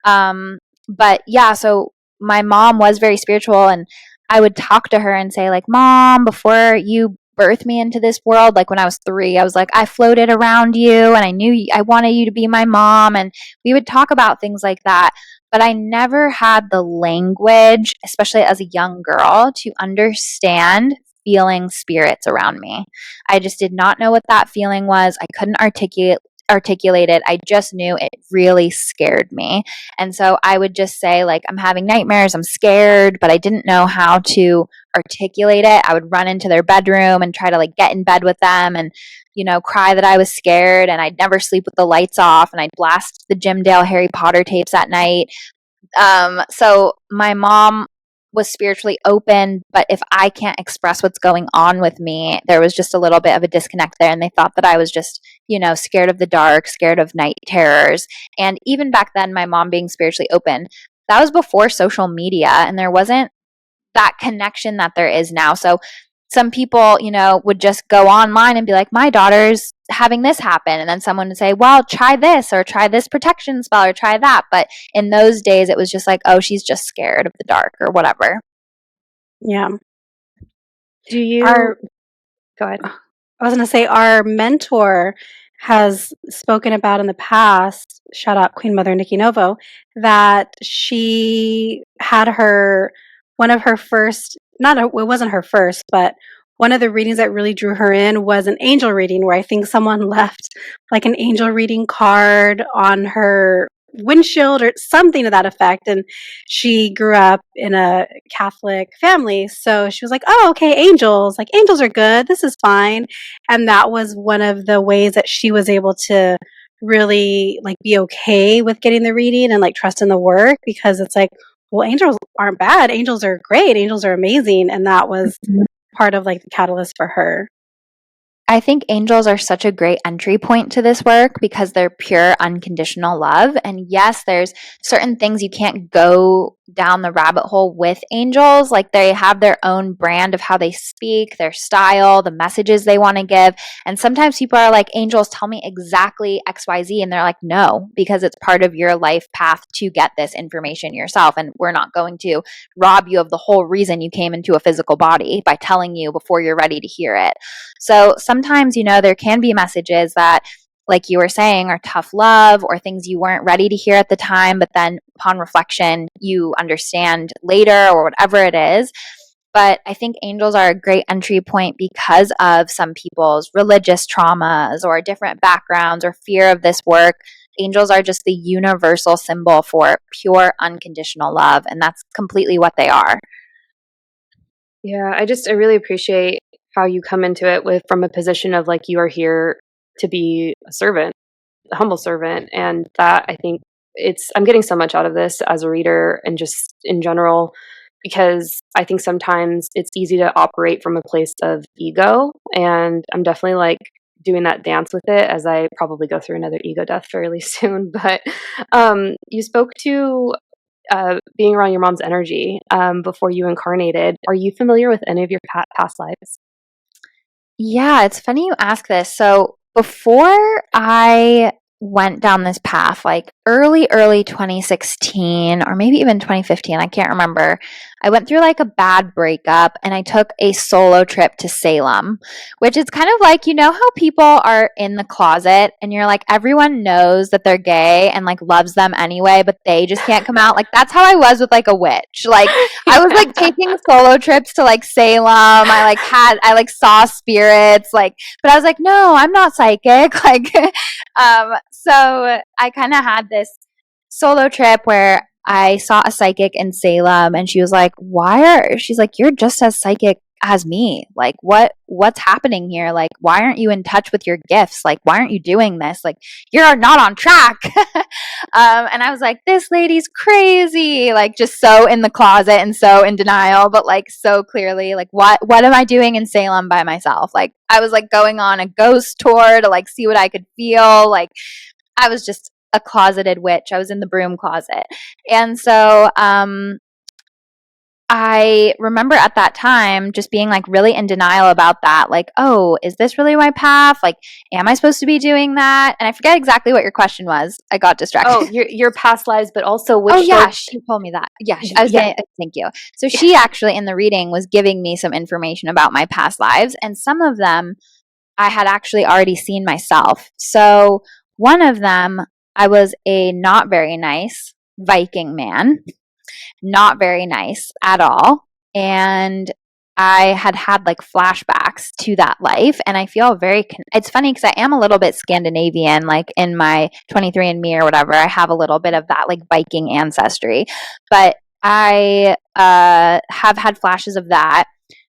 [SPEAKER 3] But yeah, so my mom was very spiritual, and I would talk to her and say like, Mom, before you birthed me into this world, like when I was 3, I was like, I floated around you and I knew I wanted you to be my mom. And we would talk about things like that. But I never had the language, especially as a young girl, to understand feeling spirits around me. I just did not know what that feeling was. I couldn't articulate it. I just knew it really scared me. And so I would just say like, I'm having nightmares, I'm scared, but I didn't know how to articulate it. I would run into their bedroom and try to like get in bed with them and, you know, cry that I was scared, and I'd never sleep with the lights off, and I'd blast the Jim Dale Harry Potter tapes at night. So my mom was spiritually open, but if I can't express what's going on with me, there was just a little bit of a disconnect there. And they thought that I was just, you know, scared of the dark, scared of night terrors. And even back then, my mom being spiritually open, that was before social media, and there wasn't that connection that there is now. So some people, you know, would just go online and be like, my daughter's having this happen. And then someone would say, well, try this or try this protection spell or try that. But in those days, it was just like, oh, she's just scared of the dark or whatever.
[SPEAKER 1] Yeah.
[SPEAKER 2] Do you go ahead?
[SPEAKER 1] I was going to say our mentor has spoken about in the past, shout out Queen Mother Nikki Novo, that she had one of her first, it wasn't her first, but one of the readings that really drew her in was an angel reading where I think someone left like an angel reading card on her windshield or something to that effect. And she grew up in a Catholic family. So she was like, oh, okay, angels. Like, angels are good. This is fine. And that was one of the ways that she was able to really like be okay with getting the reading and like trust in the work, because it's like, well, angels aren't bad. Angels are great. Angels are amazing. And that was part of like the catalyst for her.
[SPEAKER 3] I think angels are such a great entry point to this work because they're pure unconditional love. And yes, there's certain things you can't go down the rabbit hole with angels. Like they have their own brand of how they speak, their style, the messages they want to give. And sometimes people are like, angels, tell me exactly XYZ. And they're like, no, because it's part of your life path to get this information yourself. And we're not going to rob you of the whole reason you came into a physical body by telling you before you're ready to hear it. So sometimes, you know, there can be messages that, like you were saying, are tough love or things you weren't ready to hear at the time, but then upon reflection, you understand later or whatever it is. But I think angels are a great entry point because of some people's religious traumas or different backgrounds or fear of this work. Angels are just the universal symbol for pure, unconditional love, and that's completely what they are.
[SPEAKER 2] Yeah, I really appreciate how you come into it from a position of like you are here to be a servant, a humble servant, and that I think I'm getting so much out of this as a reader and just in general, because I think sometimes it's easy to operate from a place of ego, and I'm definitely like doing that dance with it as I probably go through another ego death fairly soon. But you spoke to being around your mom's energy before you incarnated. Are you familiar with any of your past lives?
[SPEAKER 3] Yeah, it's funny you ask this. So before I went down this path, like early 2016 or maybe even 2015, I can't remember. I went through like a bad breakup and I took a solo trip to Salem, which is kind of like, you know how people are in the closet and you're like, everyone knows that they're gay and like loves them anyway, but they just can't come out. Like that's how I was with like a witch. Like I was like taking solo trips to like Salem. I like saw spirits, like, but I was like, no, I'm not psychic. Like, so I kind of had this solo trip where I saw a psychic in Salem and she was like, she's like, you're just as psychic as me. Like, what's happening here? Like, why aren't you in touch with your gifts? Like, why aren't you doing this? Like, you're not on track. And I was like, this lady's crazy. Like, just so in the closet and so in denial, but like so clearly, like, what am I doing in Salem by myself? Like, I was like going on a ghost tour to like see what I could feel. Like, I was just a closeted witch. I was in the broom closet. And so I remember at that time just being like really in denial about that. Like, oh, is this really my path? Like, am I supposed to be doing that? And I forget exactly what your question was. I got distracted.
[SPEAKER 2] Oh, your past lives, but also which.
[SPEAKER 3] Oh yeah, she told me that. Yeah, I was saying thank you. So she actually in the reading was giving me some information about my past lives, and some of them I had actually already seen myself. So one of them, I was a not very nice Viking man, not very nice at all. And I had like flashbacks to that life. And I feel it's funny because I am a little bit Scandinavian, like in my 23andMe or whatever. I have a little bit of that like Viking ancestry. But I have had flashes of that.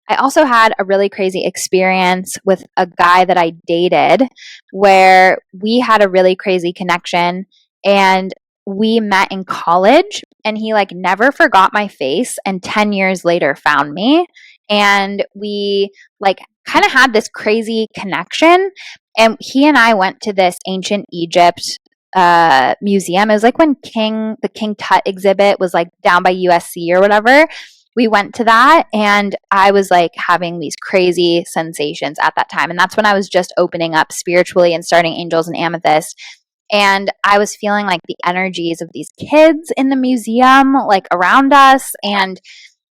[SPEAKER 3] I also had a really crazy experience with a guy that I dated where we had a really crazy connection and we met in college and he like never forgot my face and 10 years later found me and we like kind of had this crazy connection and he and I went to this ancient Egypt museum. It was like when the King Tut exhibit was like down by USC or whatever. We went to that and I was like having these crazy sensations at that time. And that's when I was just opening up spiritually and starting Angels and Amethyst. And I was feeling like the energies of these kids in the museum, like around us. And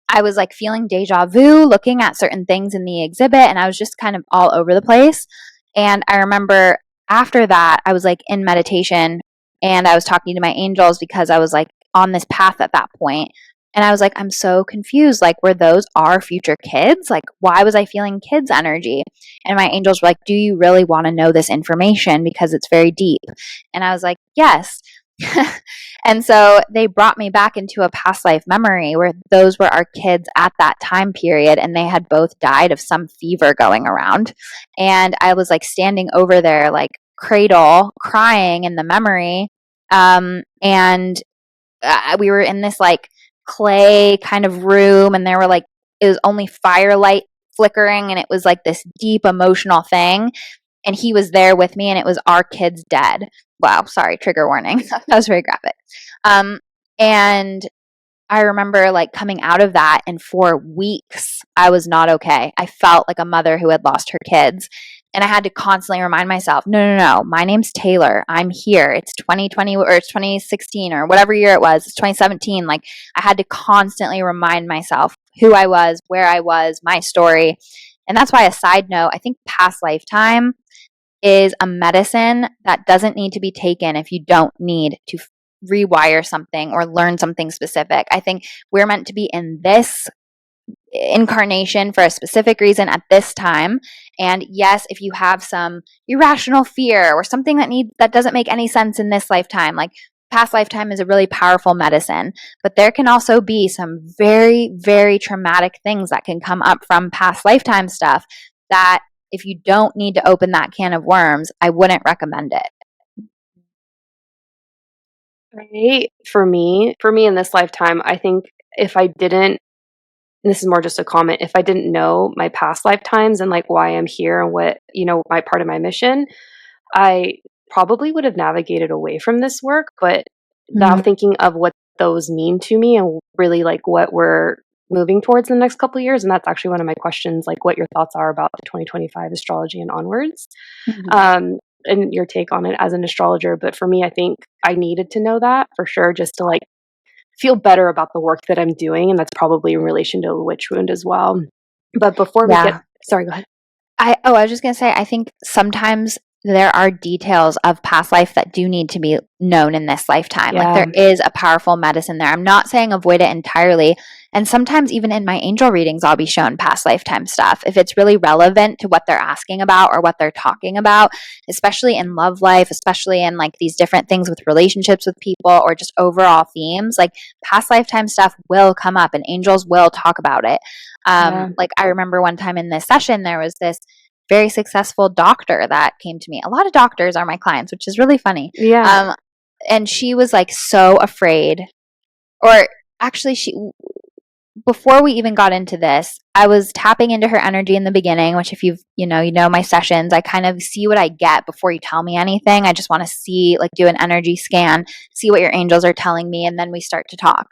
[SPEAKER 3] I was like feeling deja vu looking at certain things in the exhibit. And I was just kind of all over the place. And I remember after that, I was like in meditation and I was talking to my angels because I was like on this path at that point. And I was like, I'm so confused. Like, were those our future kids? Like, why was I feeling kids' energy? And my angels were like, do you really want to know this information? Because it's very deep. And I was like, yes. And so they brought me back into a past life memory where those were our kids at that time period. And they had both died of some fever going around. And I was like standing over there, like cradle, crying in the memory. And we were in this like clay kind of room and there were like it was only firelight flickering and it was like this deep emotional thing and he was there with me and it was our kids dead. Wow, sorry, trigger warning. That was very graphic. And I remember like coming out of that and for weeks I was not okay. I felt like a mother who had lost her kids. And I had to constantly remind myself, no, my name's Taylor. I'm here. It's 2020 or it's 2016 or whatever year it was. It's 2017. Like I had to constantly remind myself who I was, where I was, my story. And that's why a side note, I think past lifetime is a medicine that doesn't need to be taken if you don't need to rewire something or learn something specific. I think we're meant to be in this incarnation for a specific reason at this time. And yes, if you have some irrational fear or something that doesn't make any sense in this lifetime, like past lifetime is a really powerful medicine, but there can also be some very, very traumatic things that can come up from past lifetime stuff that if you don't need to open that can of worms, I wouldn't recommend it.
[SPEAKER 2] Right. For me in this lifetime, I think if I didn't, and this is more just a comment, if I didn't know my past lifetimes and like why I'm here and what, my part of my mission, I probably would have navigated away from this work. But now thinking of what those mean to me and really like what we're moving towards in the next couple of years, and that's actually one of my questions, like what your thoughts are about the 2025 astrology and onwards. And your take on it as an astrologer. But for me, I think I needed to know that for sure, just to like feel better about the work that I'm doing. And that's probably in relation to a witch wound as well. But before we get, sorry, go ahead.
[SPEAKER 3] I was just going to say, I think sometimes there are details of past life that do need to be known in this lifetime. Like there is a powerful medicine there. I'm not saying avoid it entirely. And sometimes even in my angel readings, I'll be shown past lifetime stuff if it's really relevant to what they're asking about or what they're talking about, especially in love life, especially in like these different things with relationships with people or just overall themes. Like past lifetime stuff will come up and angels will talk about it. Like I remember one time in this session, there was this very successful doctor that came to me. A lot of doctors are my clients, which is really funny.
[SPEAKER 2] Yeah.
[SPEAKER 3] And she was like so afraid, or actually before we even got into this, I was tapping into her energy in the beginning, which if you know my sessions, I kind of see what I get before you tell me anything. I just want to see, like do an energy scan, see what your angels are telling me, and then we start to talk.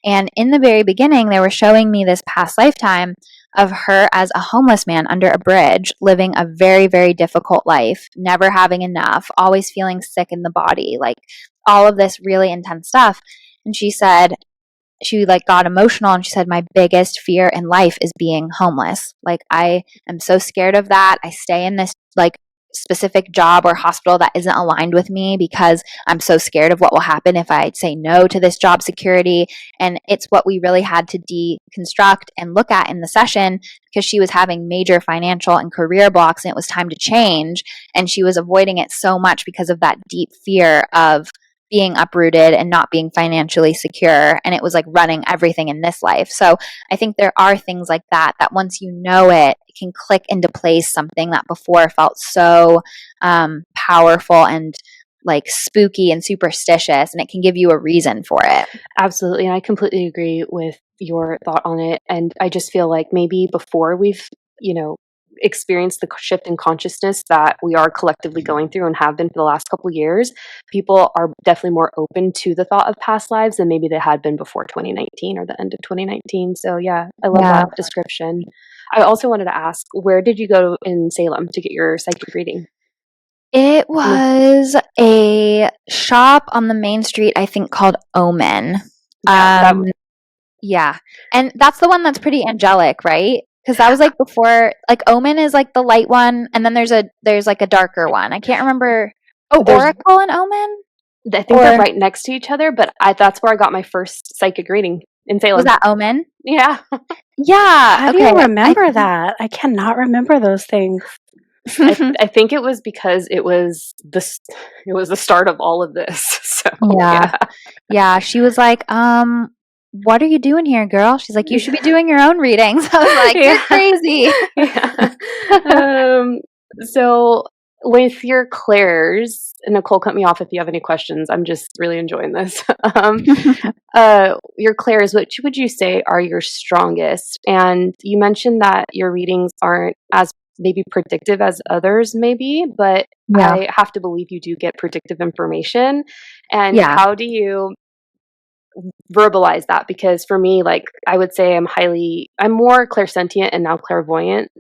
[SPEAKER 3] And in the very beginning, they were showing me this past lifetime of her as a homeless man under a bridge, living a very, very difficult life, never having enough, always feeling sick in the body, like all of this really intense stuff. And she said, she like got emotional and she said, my biggest fear in life is being homeless. Like I am so scared of that. I stay in this like specific job or hospital that isn't aligned with me because I'm so scared of what will happen if I say no to this job security. And it's what we really had to deconstruct and look at in the session because she was having major financial and career blocks and it was time to change. And she was avoiding it so much because of that deep fear of being uprooted and not being financially secure. And it was like running everything in this life. So I think there are things like that once you know it, it can click into place something that before felt so powerful and like spooky and superstitious, and it can give you a reason for it.
[SPEAKER 2] Absolutely. And I completely agree with your thought on it. And I just feel like maybe before we've, experienced the shift in consciousness that we are collectively going through and have been for the last couple of years, people are definitely more open to the thought of past lives than maybe they had been before 2019 or the end of 2019. So yeah, I love that description. I also wanted to ask, where did you go in Salem to get your psychic reading?
[SPEAKER 3] It was a shop on the main street, I think, called Omen. Yeah. And that's the one that's pretty angelic, right? Because that was like before, like Omen is like the light one, and then there's like a darker one. I can't remember. Oh, Oracle and Omen?
[SPEAKER 2] I think they're right next to each other, but that's where I got my first psychic reading in Salem.
[SPEAKER 3] Was that Omen?
[SPEAKER 2] Yeah.
[SPEAKER 3] Yeah.
[SPEAKER 1] How do you remember that? I cannot remember those things.
[SPEAKER 2] I think it was because it was the start of all of this. So
[SPEAKER 3] yeah. She was like, what are you doing here, girl? She's like, you should be doing your own readings. I was like, you're crazy.
[SPEAKER 2] So with your clairs, Nichole, cut me off if you have any questions. I'm just really enjoying this. Your clairs, which would you say are your strongest? And you mentioned that your readings aren't as maybe predictive as others maybe, but I have to believe you do get predictive information. And how do you verbalize that? Because for me, like I would say I'm more clairsentient and now clairvoyant.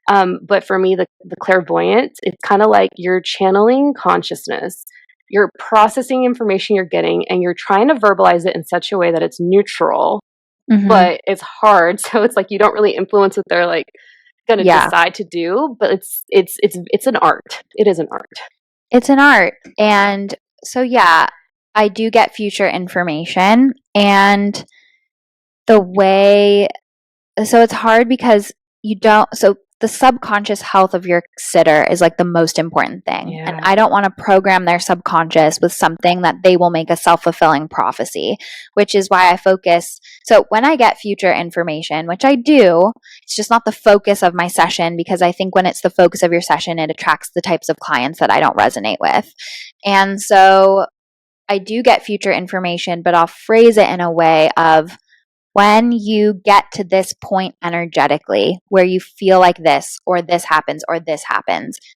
[SPEAKER 2] But for me, the clairvoyant, it's kind of like you're channeling consciousness. You're processing information you're getting and you're trying to verbalize it in such a way that it's neutral, but it's hard. So it's like you don't really influence what they're like going to decide to do, but it's an art. It is an art.
[SPEAKER 3] It's an art. And so, I do get future information, and the way, so it's hard because so the subconscious health of your sitter is like the most important thing.
[SPEAKER 2] Yeah.
[SPEAKER 3] And I don't want to program their subconscious with something that they will make a self-fulfilling prophecy, which is why I focus. So when I get future information, which I do, it's just not the focus of my session, because I think when it's the focus of your session, it attracts the types of clients that I don't resonate with. And so I do get future information, but I'll phrase it in a way of, when you get to this point energetically where you feel like this happens,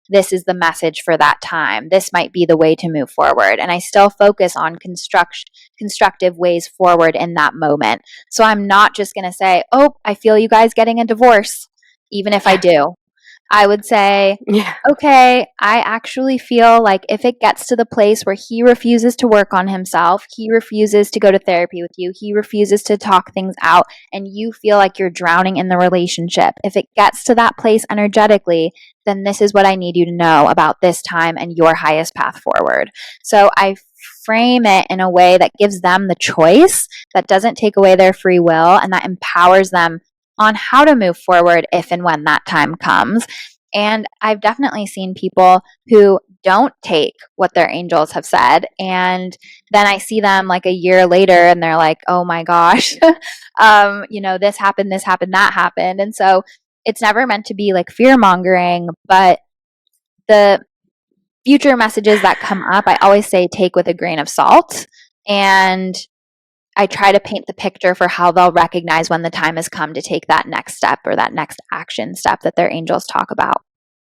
[SPEAKER 3] this is the message for that time. This might be the way to move forward. And I still focus on constructive ways forward in that moment. So I'm not just going to say, oh, I feel you guys getting a divorce, even if I do. I would say, okay, I actually feel like if it gets to the place where he refuses to work on himself, he refuses to go to therapy with you, he refuses to talk things out, and you feel like you're drowning in the relationship, if it gets to that place energetically, then this is what I need you to know about this time and your highest path forward. So I frame it in a way that gives them the choice, that doesn't take away their free will, and that empowers them on how to move forward if and when that time comes. And I've definitely seen people who don't take what their angels have said. And then I see them like a year later and they're like, oh my gosh, this happened, that happened. And so it's never meant to be like fear mongering, but the future messages that come up, I always say take with a grain of salt. And I try to paint the picture for how they'll recognize when the time has come to take that next step or that next action step that their angels talk about.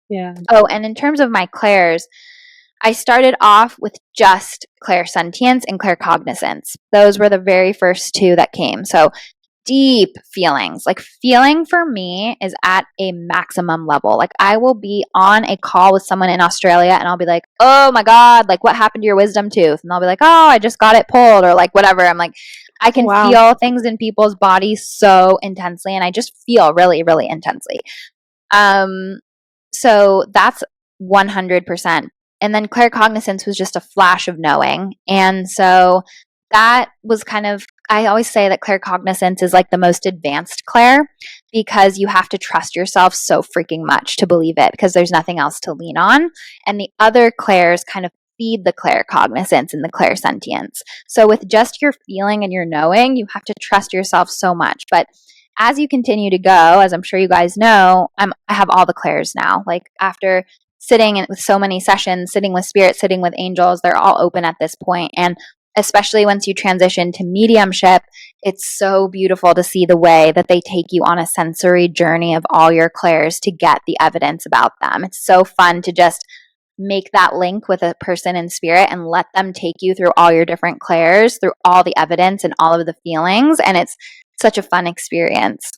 [SPEAKER 2] Yeah.
[SPEAKER 3] Oh, and in terms of my clairs, I started off with just clairsentience and claircognizance. Those were the very first two that came. So deep feelings. Like, feeling for me is at a maximum level. Like, I will be on a call with someone in Australia and I'll be like, oh my God, like, what happened to your wisdom tooth? And they'll be like, oh, I just got it pulled, or like whatever. I'm like, I can feel things in people's bodies so intensely, and I just feel really, really intensely. So that's 100%. And then claircognizance was just a flash of knowing. And so that was kind of, I always say that claircognizance is like the most advanced clair, because you have to trust yourself so freaking much to believe it, because there's nothing else to lean on. And the other clairs kind of feed the claircognizance and the clairsentience. So with just your feeling and your knowing, you have to trust yourself so much. But as you continue to go, as I'm sure you guys know, I have all the clairs now. Like, after sitting with so many sessions, sitting with spirit, sitting with angels, they're all open at this point. And especially once you transition to mediumship, it's so beautiful to see the way that they take you on a sensory journey of all your clairs to get the evidence about them. It's so fun to just make that link with a person in spirit and let them take you through all your different clairs, through all the evidence and all of the feelings. And it's such a fun experience.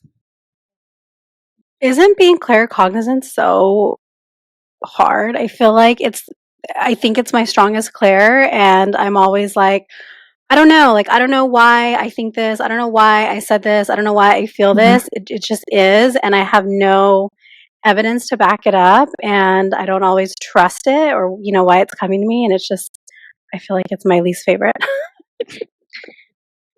[SPEAKER 1] Isn't being claircognizant so hard? I feel like I think it's my strongest clair, and I'm always like, I don't know, like, I don't know why I think this, I don't know why I said this, I don't know why I feel this, it just is, and I have no evidence to back it up, and I don't always trust it, or why it's coming to me, and it's just, I feel like it's my least favorite.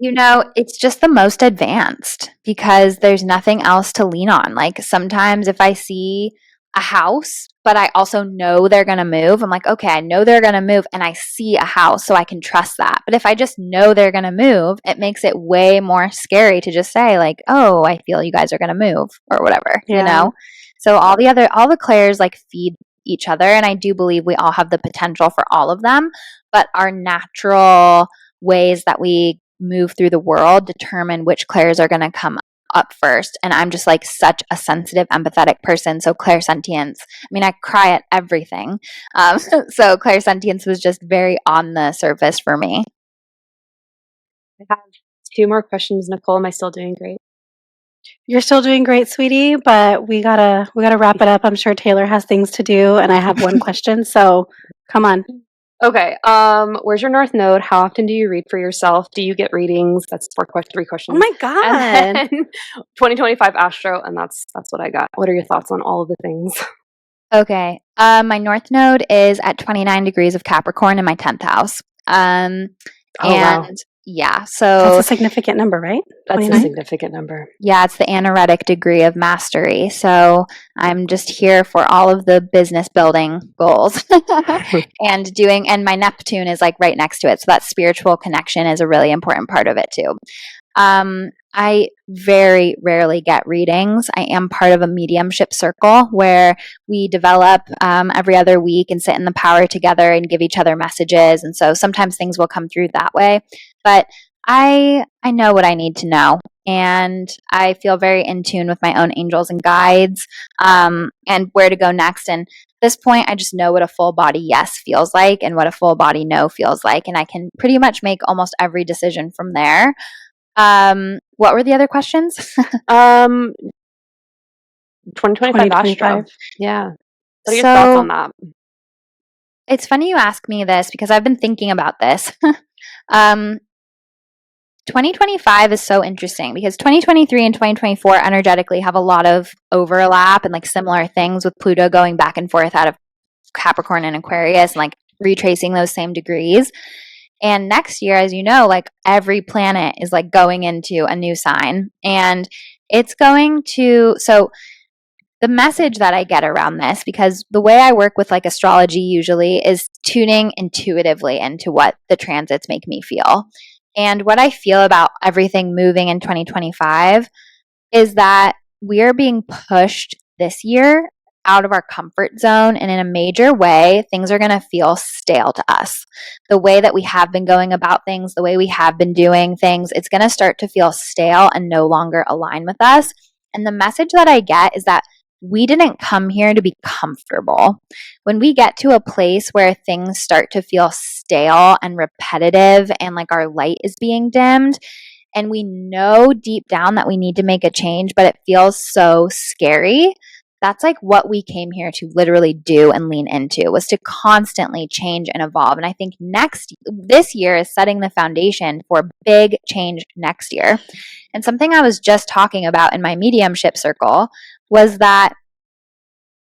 [SPEAKER 3] It's just the most advanced, because there's nothing else to lean on. Like, sometimes if I see a house, but I also know they're going to move, I'm like, okay, I know they're going to move, and I see a house, so I can trust that. But if I just know they're going to move, it makes it way more scary to just say, like, oh, I feel you guys are going to move, or whatever, So all the clairs like feed each other, and I do believe we all have the potential for all of them, but our natural ways that we move through the world determine which clairs are going to come up first. And I'm just like such a sensitive, empathetic person. So clairsentience, I mean, I cry at everything. So clairsentience was just very on the surface for me.
[SPEAKER 2] I have 2 more questions, Nichole. Am I still doing great?
[SPEAKER 1] You're still doing great, sweetie, but we gotta wrap it up. I'm sure Taylor has things to do, and I have one question, so come on.
[SPEAKER 2] Okay. Where's your North Node? How often do you read for yourself? Do you get readings? That's 3 questions.
[SPEAKER 1] Oh my God.
[SPEAKER 2] And then 2025 Astro, and that's what I got. What are your thoughts on all of the things?
[SPEAKER 3] Okay. My North Node is at 29 degrees of Capricorn in my 10th house.
[SPEAKER 2] Wow.
[SPEAKER 3] Yeah.
[SPEAKER 1] That's
[SPEAKER 3] So
[SPEAKER 1] a significant number, right?
[SPEAKER 2] That's a
[SPEAKER 1] 29?
[SPEAKER 2] significant number.
[SPEAKER 3] yeah, it's the anaretic degree of mastery. So I'm just here for all of the business building goals and my Neptune is like right next to it. So that spiritual connection is a really important part of it too. I very rarely get readings. I am part of a mediumship circle where we develop every other week and sit in the power together and give each other messages. And so sometimes things will come through that way. But I know what I need to know. And I feel very in tune with my own angels and guides and where to go next. And at this point, I just know what a full body yes feels like and what a full body no feels like. And I can pretty much make almost every decision from there. What were the other questions?
[SPEAKER 2] 2025 Astro. Yeah. What are your
[SPEAKER 3] So,
[SPEAKER 2] thoughts on that?
[SPEAKER 3] It's funny you ask me this because I've been thinking about this. 2025 is so interesting because 2023 and 2024 energetically have a lot of overlap and like similar things with Pluto going back and forth out of Capricorn and Aquarius and like retracing those same degrees. And next year, as you know, like every planet is like going into a new sign and it's going to, so the message that I get around this, because the way I work with like astrology usually is tuning intuitively into what the transits make me feel. And what I feel about everything moving in 2025 is that we're being pushed this year out of our comfort zone. And in a major way, things are going to feel stale to us. The way that we have been going about things, the way we have been doing things, it's going to start to feel stale and no longer align with us. And the message that I get is that we didn't come here to be comfortable. When we get to a place where things start to feel stale and repetitive and like our light is being dimmed, and we know deep down that we need to make a change, but it feels so scary. That's like what we came here to literally do and lean into, was to constantly change and evolve. And I think this year is setting the foundation for big change next year. And something I was just talking about in my mediumship circle was that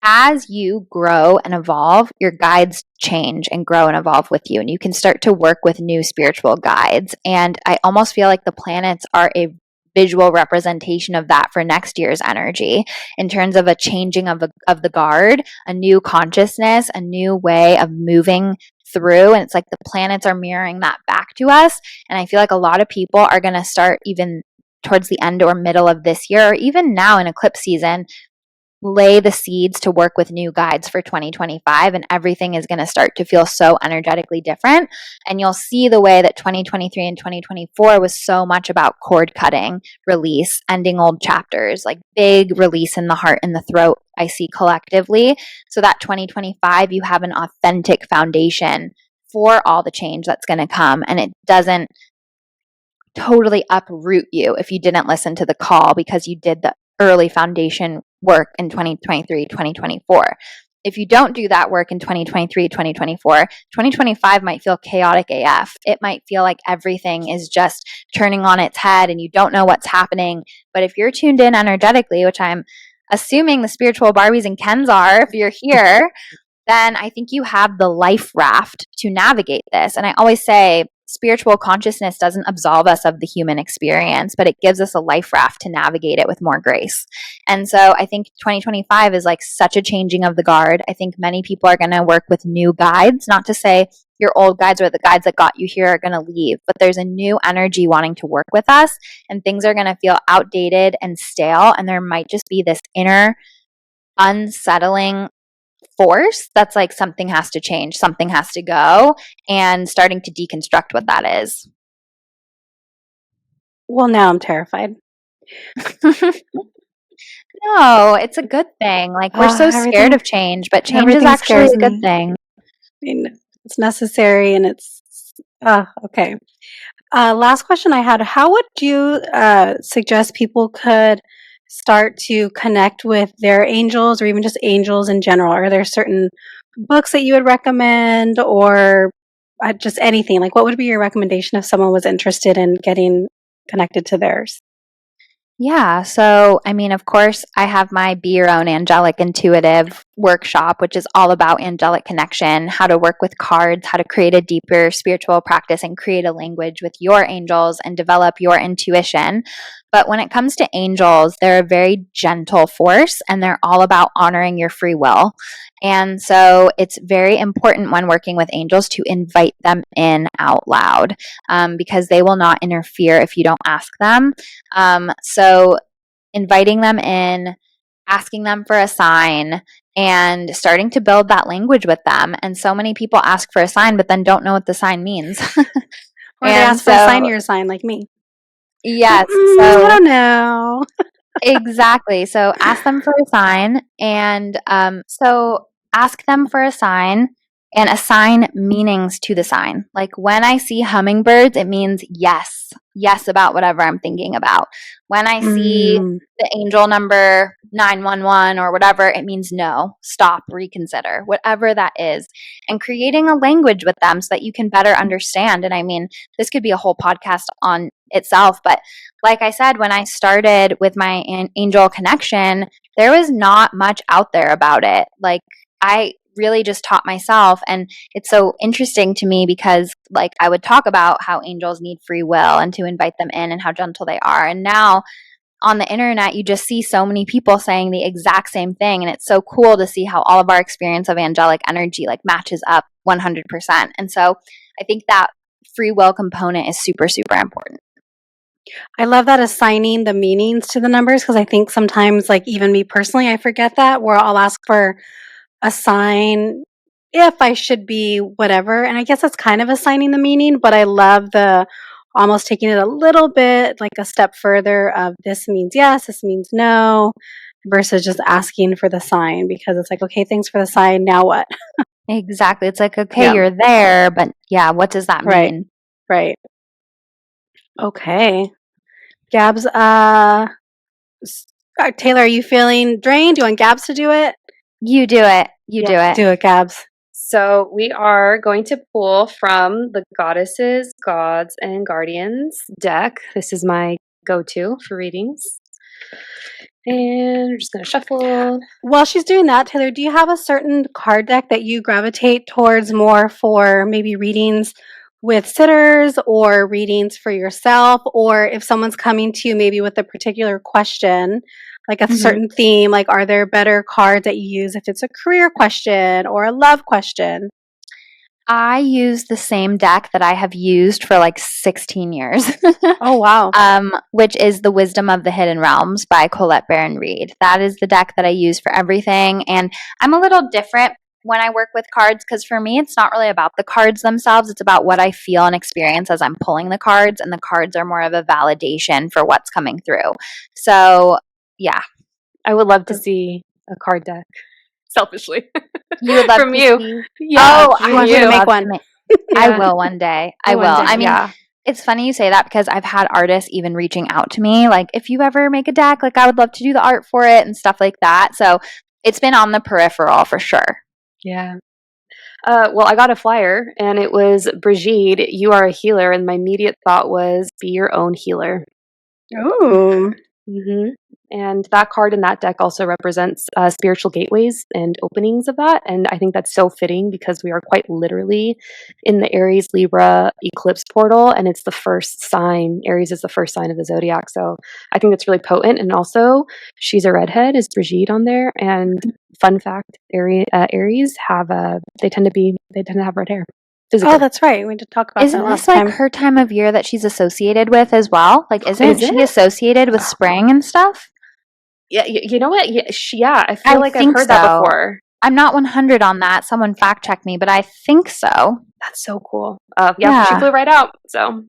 [SPEAKER 3] as you grow and evolve, your guides change and grow and evolve with you. And you can start to work with new spiritual guides. And I almost feel like the planets are a visual representation of that for next year's energy in terms of a changing of the guard, a new consciousness, a new way of moving through. And it's like the planets are mirroring that back to us. And I feel like a lot of people are going to start even towards the end or middle of this year, or even now in eclipse season, lay the seeds to work with new guides for 2025, and everything is going to start to feel so energetically different. And you'll see the way that 2023 and 2024 was so much about cord cutting, release, ending old chapters, like big release in the heart and the throat, I see collectively, so that 2025 you have an authentic foundation for all the change that's going to come, and it doesn't totally uproot you if you didn't listen to the call because you did the early foundation work in 2023, 2024. If you don't do that work in 2023, 2024, 2025 might feel chaotic AF. It might feel like everything is just turning on its head and you don't know what's happening. But if you're tuned in energetically, which I'm assuming the spiritual Barbies and Kens are, if you're here, then I think you have the life raft to navigate this. And I always say, spiritual consciousness doesn't absolve us of the human experience, but it gives us a life raft to navigate it with more grace. And so I think 2025 is like such a changing of the guard. I think many people are going to work with new guides, not to say your old guides or the guides that got you here are going to leave, but there's a new energy wanting to work with us, and things are going to feel outdated and stale. And there might just be this inner unsettling force that's like something has to change, something has to go, and starting to deconstruct what that is.
[SPEAKER 1] Well, now I'm terrified.
[SPEAKER 3] No, it's a good thing. Like we're so scared of change, but change is actually a good thing.
[SPEAKER 1] I mean, it's necessary and it's okay. Last question I had, how would you suggest people could start to connect with their angels or even just angels in general? Are there certain books that you would recommend or just anything? Like what would be your recommendation if someone was interested in getting connected to theirs?
[SPEAKER 3] Yeah. So, I mean, of course, I have my Be Your Own Angelic Intuitive workshop, which is all about angelic connection, how to work with cards, how to create a deeper spiritual practice and create a language with your angels and develop your intuition. But when it comes to angels, they're a very gentle force and they're all about honoring your free will. And so it's very important when working with angels to invite them in out loud because they will not interfere if you don't ask them. So inviting them in, asking them for a sign, and starting to build that language with them. And so many people ask for a sign, but then don't know what the sign means.
[SPEAKER 1] Or they ask for a sign, you're a sign like me.
[SPEAKER 3] Yes.
[SPEAKER 1] I don't know.
[SPEAKER 3] Exactly. So ask them for a sign. And so ask them for a sign and assign meanings to the sign. Like when I see hummingbirds, it means yes about whatever I'm thinking about. When I see the angel number 911 or whatever, it means no, stop, reconsider, whatever that is. And creating a language with them so that you can better understand. And I mean, this could be a whole podcast on itself, but like I said, when I started with my angel connection, there was not much out there about it. Like I really just taught myself. And it's so interesting to me because like I would talk about how angels need free will and to invite them in and how gentle they are. And now on the internet, you just see so many people saying the exact same thing. And it's so cool to see how all of our experience of angelic energy like matches up 100%. And so I think that free will component is super, super important.
[SPEAKER 1] I love that assigning the meanings to the numbers because I think sometimes, like even me personally, I forget that where I'll ask for a sign if I should be whatever. And I guess that's kind of assigning the meaning, but I love the almost taking it a little bit like a step further of this means yes, this means no, versus just asking for the sign because it's like, okay, thanks for the sign. Now what?
[SPEAKER 3] Exactly. It's like, okay, you're there, but yeah, what does that mean?
[SPEAKER 1] Right. Okay. Gabs, Taylor, are you feeling drained? Do you want Gabs to do it?
[SPEAKER 3] You do it. You do it.
[SPEAKER 1] Do it, Gabs.
[SPEAKER 2] So we are going to pull from the Goddesses, Gods, and Guardians deck. This is my go-to for readings. And we're just going to shuffle.
[SPEAKER 1] While she's doing that, Taylor, do you have a certain card deck that you gravitate towards more for maybe readings with sitters or readings for yourself? Or if someone's coming to you maybe with a particular question, like a certain theme, like are there better cards that you use if it's a career question or a love question?
[SPEAKER 3] I use the same deck that I have used for like 16 years.
[SPEAKER 1] Oh, wow.
[SPEAKER 3] Which is The Wisdom of the Hidden Realms by Colette Baron Reid. That is the deck that I use for everything. And I'm a little different when I work with cards because for me, it's not really about the cards themselves. It's about what I feel and experience as I'm pulling the cards. And the cards are more of a validation for what's coming through. So, yeah.
[SPEAKER 2] I would love to see a card deck. Selfishly.
[SPEAKER 3] You would love
[SPEAKER 2] from
[SPEAKER 3] to
[SPEAKER 2] you.
[SPEAKER 3] see?
[SPEAKER 1] Yeah. Oh, I want you to make one.
[SPEAKER 3] I will one day. I will. I mean, it's funny you say that because I've had artists even reaching out to me like, if you ever make a deck, like I would love to do the art for it and stuff like that. So it's been on the peripheral for sure.
[SPEAKER 2] Yeah. Well, I got a flyer and it was Brigitte, you are a healer. And my immediate thought was be your own healer.
[SPEAKER 1] Oh.
[SPEAKER 2] And that card in that deck also represents spiritual gateways and openings of that. And I think that's so fitting because we are quite literally in the Aries Libra eclipse portal. And it's the first sign. Aries is the first sign of the zodiac. So I think that's really potent. And also, she's a redhead, is Brigitte on there. And fun fact, Aries have they tend to have red hair. Physically.
[SPEAKER 1] Oh, that's right. We did talk about
[SPEAKER 3] Isn't
[SPEAKER 1] that last
[SPEAKER 3] this like
[SPEAKER 1] time.
[SPEAKER 3] her time of year that she's associated with as well? Like, isn't she associated with spring and stuff?
[SPEAKER 2] Yeah, you know what? Yeah, I feel like I've heard that before.
[SPEAKER 3] I'm not 100 on that. Someone fact check me, but I think so.
[SPEAKER 2] That's so cool. Yeah, she flew right out. So,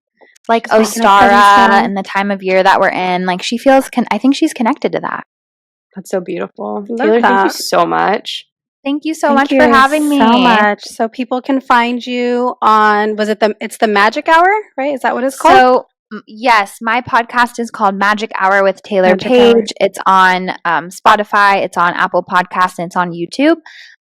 [SPEAKER 3] like Ostara and the time of year that we're in, like she feels. I think she's connected to that.
[SPEAKER 2] That's so beautiful. Taylor, thank you so much.
[SPEAKER 3] Thank you so much for having me.
[SPEAKER 1] So much. So people can find you on. It's the Magic Hour, right? Is that what it's called?
[SPEAKER 3] So yes, my podcast is called Magic Hour with Taylor Paige. It's on Spotify, it's on Apple Podcasts, and it's on YouTube.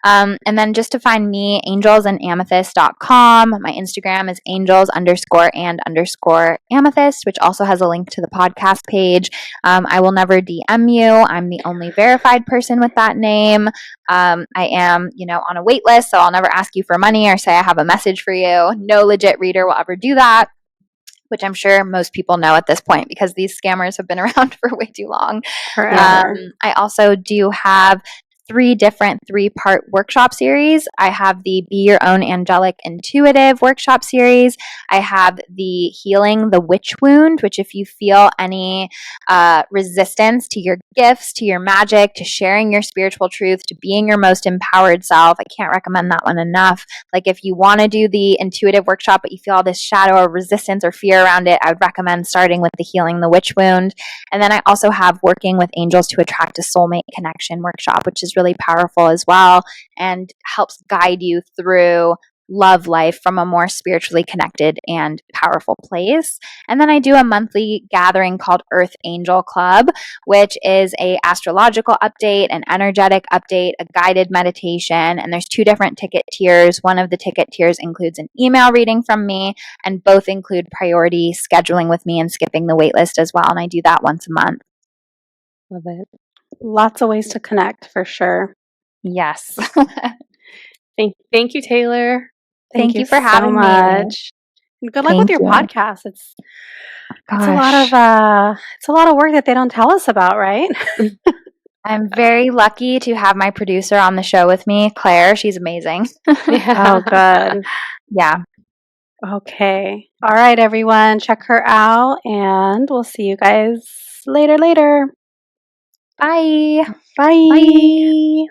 [SPEAKER 3] And then just to find me, angelsandamethyst.com. My Instagram is angels_and_amethyst, which also has a link to the podcast page. I will never DM you. I'm the only verified person with that name. I am, on a wait list, so I'll never ask you for money or say I have a message for you. No legit reader will ever do that, which I'm sure most people know at this point because these scammers have been around for way too long.
[SPEAKER 1] Forever.
[SPEAKER 3] I also do have 3 different 3-part workshop series. I have the Be Your Own Angelic Intuitive workshop series. I have the Healing the Witch Wound, which if you feel any resistance to your gifts, to your magic, to sharing your spiritual truth, to being your most empowered self, I can't recommend that one enough. Like if you want to do the intuitive workshop, but you feel all this shadow or resistance or fear around it, I would recommend starting with the Healing the Witch Wound. And then I also have Working with Angels to Attract a Soulmate Connection workshop, which is really powerful as well and helps guide you through love life from a more spiritually connected and powerful place. And then I do a monthly gathering called Earth Angel Club, which is a astrological update, an energetic update, a guided meditation, and there's 2 different ticket tiers. One of the ticket tiers includes an email reading from me, and both include priority scheduling with me and skipping the wait list as well, and I do that once a month.
[SPEAKER 2] Love it.
[SPEAKER 1] Lots of ways to connect for sure.
[SPEAKER 3] Yes.
[SPEAKER 2] Thank you, Taylor.
[SPEAKER 3] Thank you for
[SPEAKER 1] so
[SPEAKER 3] having me.
[SPEAKER 1] much. And good luck with your podcast. It's a lot of work that they don't tell us about, right?
[SPEAKER 3] I'm very lucky to have my producer on the show with me, Claire. She's amazing.
[SPEAKER 1] Oh, good.
[SPEAKER 3] Yeah.
[SPEAKER 1] Okay. All right, everyone. Check her out, and we'll see you guys later.
[SPEAKER 3] Bye.
[SPEAKER 1] Bye.
[SPEAKER 3] Bye.